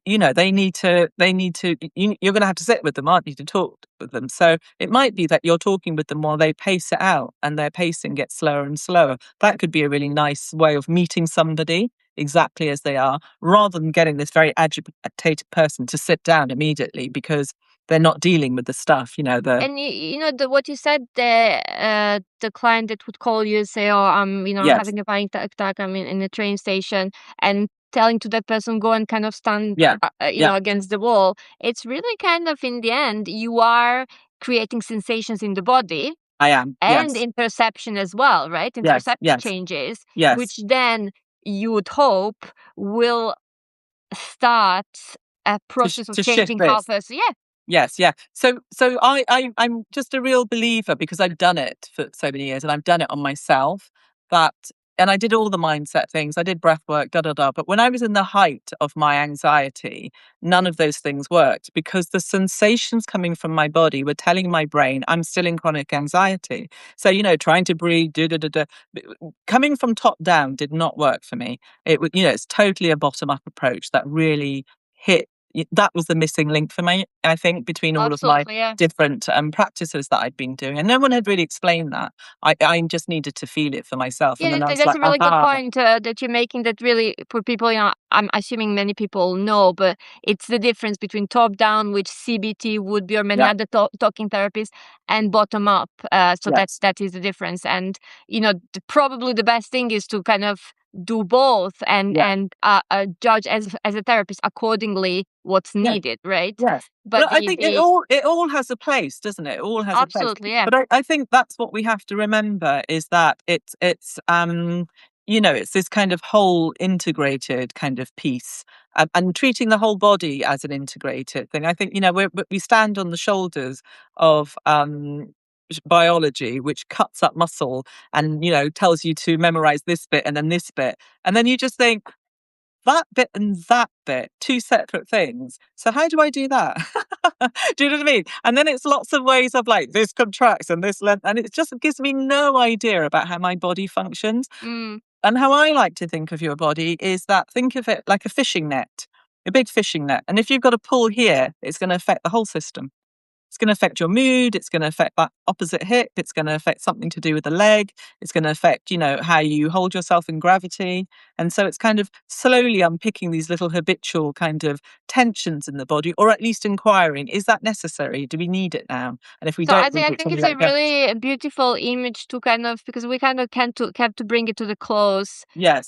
B: you're going to have to sit with them, aren't you, to talk with them. So it might be that you're talking with them while they pace it out and their pacing gets slower and slower. That could be a really nice way of meeting somebody exactly as they are, rather than getting this very agitated person to sit down immediately because they're not dealing with the stuff, the
A: And what you said, the client that would call you and say, "Oh, I'm
B: yes,
A: having a panic attack. I'm in a train station," and telling to that person, "Go and kind of stand,
B: yeah, yeah,
A: against the wall." It's really kind of, in the end, you are creating sensations in the body
B: I am.
A: and
B: Yes,
A: interoception as well, right?
B: yes,
A: Interoception
B: yes,
A: changes,
B: yes.
A: which then you would hope will start a process of
B: To shift
A: changing how
B: this.
A: person. Yeah.
B: Yes, yeah. So I'm just a real believer because I've done it for so many years and I've done it on myself that and I did all the mindset things. I did breath work, da da da. But when I was in the height of my anxiety, none of those things worked because the sensations coming from my body were telling my brain I'm still in chronic anxiety. So, trying to breathe, da da da da. Coming from top down did not work for me. It was, it's totally a bottom up approach that really hit that was the missing link for me, I think, between all of my
A: Absolutely, yeah.
B: different practices that I'd been doing. And no one had really explained that. I just needed to feel it for myself. And
A: Yeah,
B: then I was
A: that's
B: like,
A: a really good
B: aha,
A: point that you're making. That really, for people, I'm assuming many people know, but it's the difference between top down, which CBT would be, or many
B: yeah,
A: other talking therapies, and bottom up. So
B: yes,
A: that is the difference. And probably the best thing is to kind of do both and
B: yeah,
A: judge as a therapist accordingly what's
B: yeah.
A: needed, right?
B: Yes.
A: But
B: Well, I think it all has a place, doesn't it? It all has a place.
A: absolutely, yeah.
B: But I think that's what we have to remember is that it's this kind of whole integrated kind of piece, and treating the whole body as an integrated thing. I think we stand on the shoulders of biology, which cuts up muscle and tells you to memorize this bit and then this bit, and then you just think that bit and that bit, two separate things. So how do I do that? Do you know what I mean? And then it's lots of ways of like this contracts and this length, and it just gives me no idea about how my body functions.
A: Mm.
B: And how I like to think of your body is that think of it like a fishing net, a big fishing net. And if you've got a pull here, it's going to affect the whole system. It's going to affect your mood. It's going to affect that opposite hip. It's going to affect something to do with the leg. It's going to affect, how you hold yourself in gravity. And so it's kind of slowly unpicking these little habitual kind of tensions in the body, or at least inquiring, is that necessary? Do we need it now? And if we
A: So
B: don't
A: I
B: need it,
A: think
B: can we
A: it's
B: let
A: a
B: it go?
A: really beautiful image to kind of, because we kind of can't to have to bring it to the close.
B: Yes.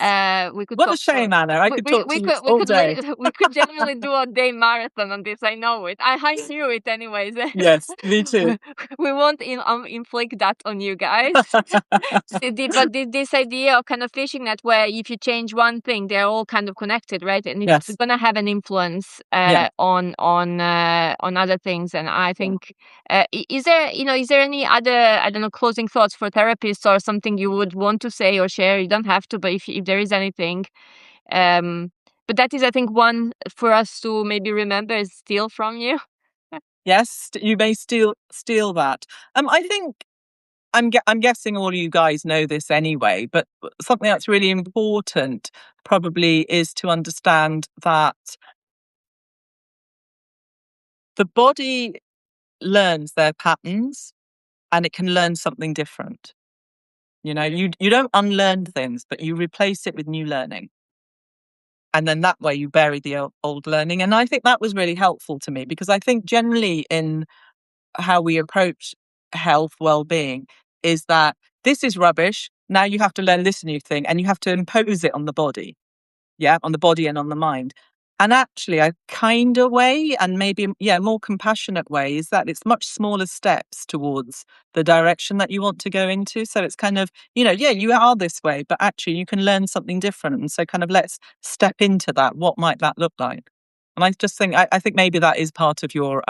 A: We could
B: What a
A: talk for
B: shame, Anna. I could talk to you all day.
A: we could genuinely do a day marathon on this. I know it. I knew it anyways.
B: Yes, me too.
A: We won't inflict that on you guys. But this idea of kind of fishing net, where if you change one thing, they're all kind of connected, right? And it's
B: Yes.
A: gonna have an influence
B: Yeah.
A: on other things. And I think, is there any other, I don't know, closing thoughts for therapists, or something you would want to say or share? You don't have to, but if there is anything, but that is, I think, one for us to maybe remember, is steal from you.
B: Yes, you may steal that. I think I'm guessing all you guys know this anyway, but something that's really important probably is to understand that the body learns their patterns, and it can learn something different. You don't unlearn things, but you replace it with new learning. And then that way you bury the old learning. And I think that was really helpful to me, because I think generally in how we approach health, well-being, is that this is rubbish. Now you have to learn this new thing, and you have to impose it on the body. Yeah, on the body and on the mind. And actually, a kinder way, and maybe, more compassionate way, is that it's much smaller steps towards the direction that you want to go into. So it's kind of, you are this way, but actually you can learn something different. And so kind of let's step into that. What might that look like? And I just think, I think maybe that is part of your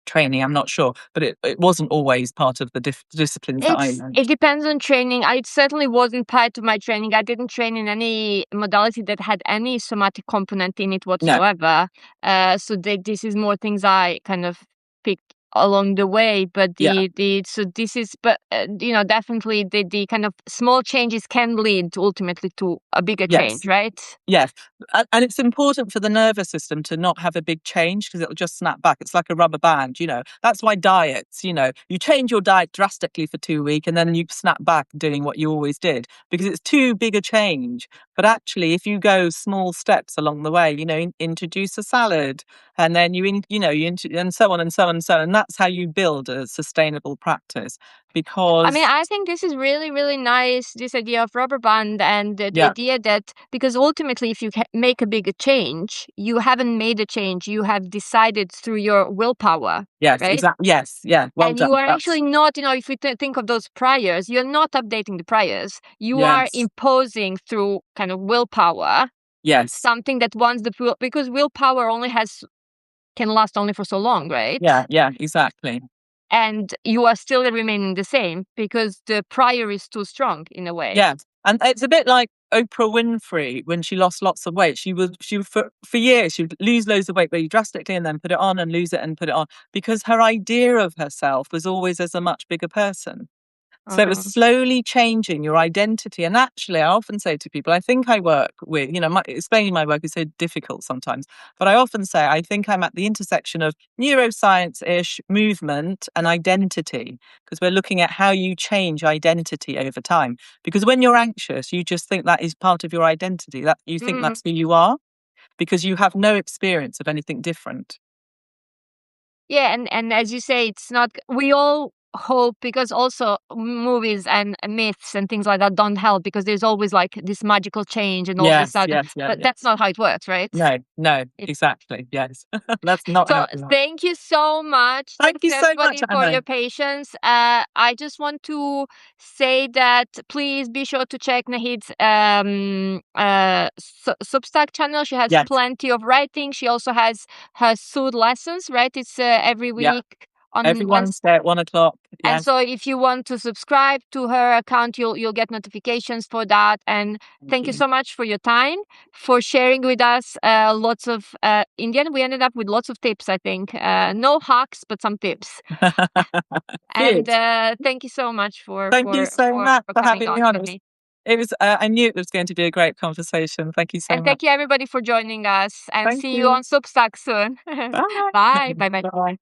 B: training. I'm not sure, but it wasn't always part of the disciplines that I learned.
A: It depends on training. It certainly wasn't part of my training. I didn't train in any modality that had any somatic component in it
B: No,
A: whatsoever. So this is more things I kind of picked along the way. But
B: yeah.
A: definitely the kind of small changes can lead ultimately to a bigger change,
B: Yes.
A: right?
B: Yes. And it's important for the nervous system to not have a big change, because it'll just snap back. It's like a rubber band. That's why diets, you change your diet drastically for 2 weeks, and then you snap back doing what you always did, because it's too big a change. But actually, if you go small steps along the way, introduce a salad, and then and so on and so on and so on. And that's how you build a sustainable practice.
A: I mean,
B: Because,
A: I think this is really, really nice, this idea of rubber band, and the
B: yeah,
A: idea that, because ultimately, if you make a bigger change, you haven't made a change, you have decided through your willpower,
B: yes,
A: right?
B: exactly. Yes, yeah, well
A: And you
B: done.
A: are actually not, if you think of those priors, you're not updating the priors. You are
B: Yes,
A: imposing through kind of willpower
B: yes,
A: something that because willpower can last only for so long, right?
B: yeah, yeah, exactly.
A: And you are still remaining the same because the prior is too strong in a way.
B: Yeah, and it's a bit like Oprah Winfrey when she lost lots of weight. She would for years she would lose loads of weight very drastically, and then put it on, and lose it and put it on, because her idea of herself was always as a much bigger person. So it was
A: Uh-huh.
B: slowly changing your identity. And actually, I often say to people, I think I work with, explaining my work is so difficult sometimes, but I often say, I think I'm at the intersection of neuroscience-ish movement and identity, because we're looking at how you change identity over time. Because when you're anxious, you just think that is part of your identity, that you think
A: Mm.
B: that's who you are, because you have no experience of anything different.
A: Yeah, and as you say, it's not. We all hope, because also movies and myths and things like that don't help, because there's always like this magical change and all of a
B: Yes,
A: sudden,
B: yes, yeah,
A: but that's
B: yes.
A: not how it works, right?
B: No, no,
A: It,
B: exactly. Yes. That's not
A: so
B: how it works.
A: thank you so much.
B: Thank
A: Thanks
B: you so much,
A: everybody for
B: Anna.
A: your patience. I just want to say that please be sure to check Nahid's Substack channel. She has
B: Yes.
A: plenty of writing. She also has her Sood lessons, right? It's every
B: Yeah.
A: week on
B: Every
A: Wednesday.
B: Wednesday at 1 o'clock.
A: And
B: Yes.
A: so if you want to subscribe to her account, you'll get notifications for that. And
B: Thank
A: thank you
B: you.
A: so much for your time, for sharing with us lots of in the end, we ended up with lots of tips, I think. No hacks, but some tips. And
B: Good.
A: thank you so much
B: Thank you so much
A: for
B: for
A: coming
B: having me
A: on
B: on.
A: with me.
B: I knew it was going to be a great conversation. Thank you so
A: And
B: much.
A: thank you everybody for joining us, and
B: Thank
A: see you
B: you.
A: on Substack soon.
B: Bye.
A: Bye. Bye bye.
B: Bye.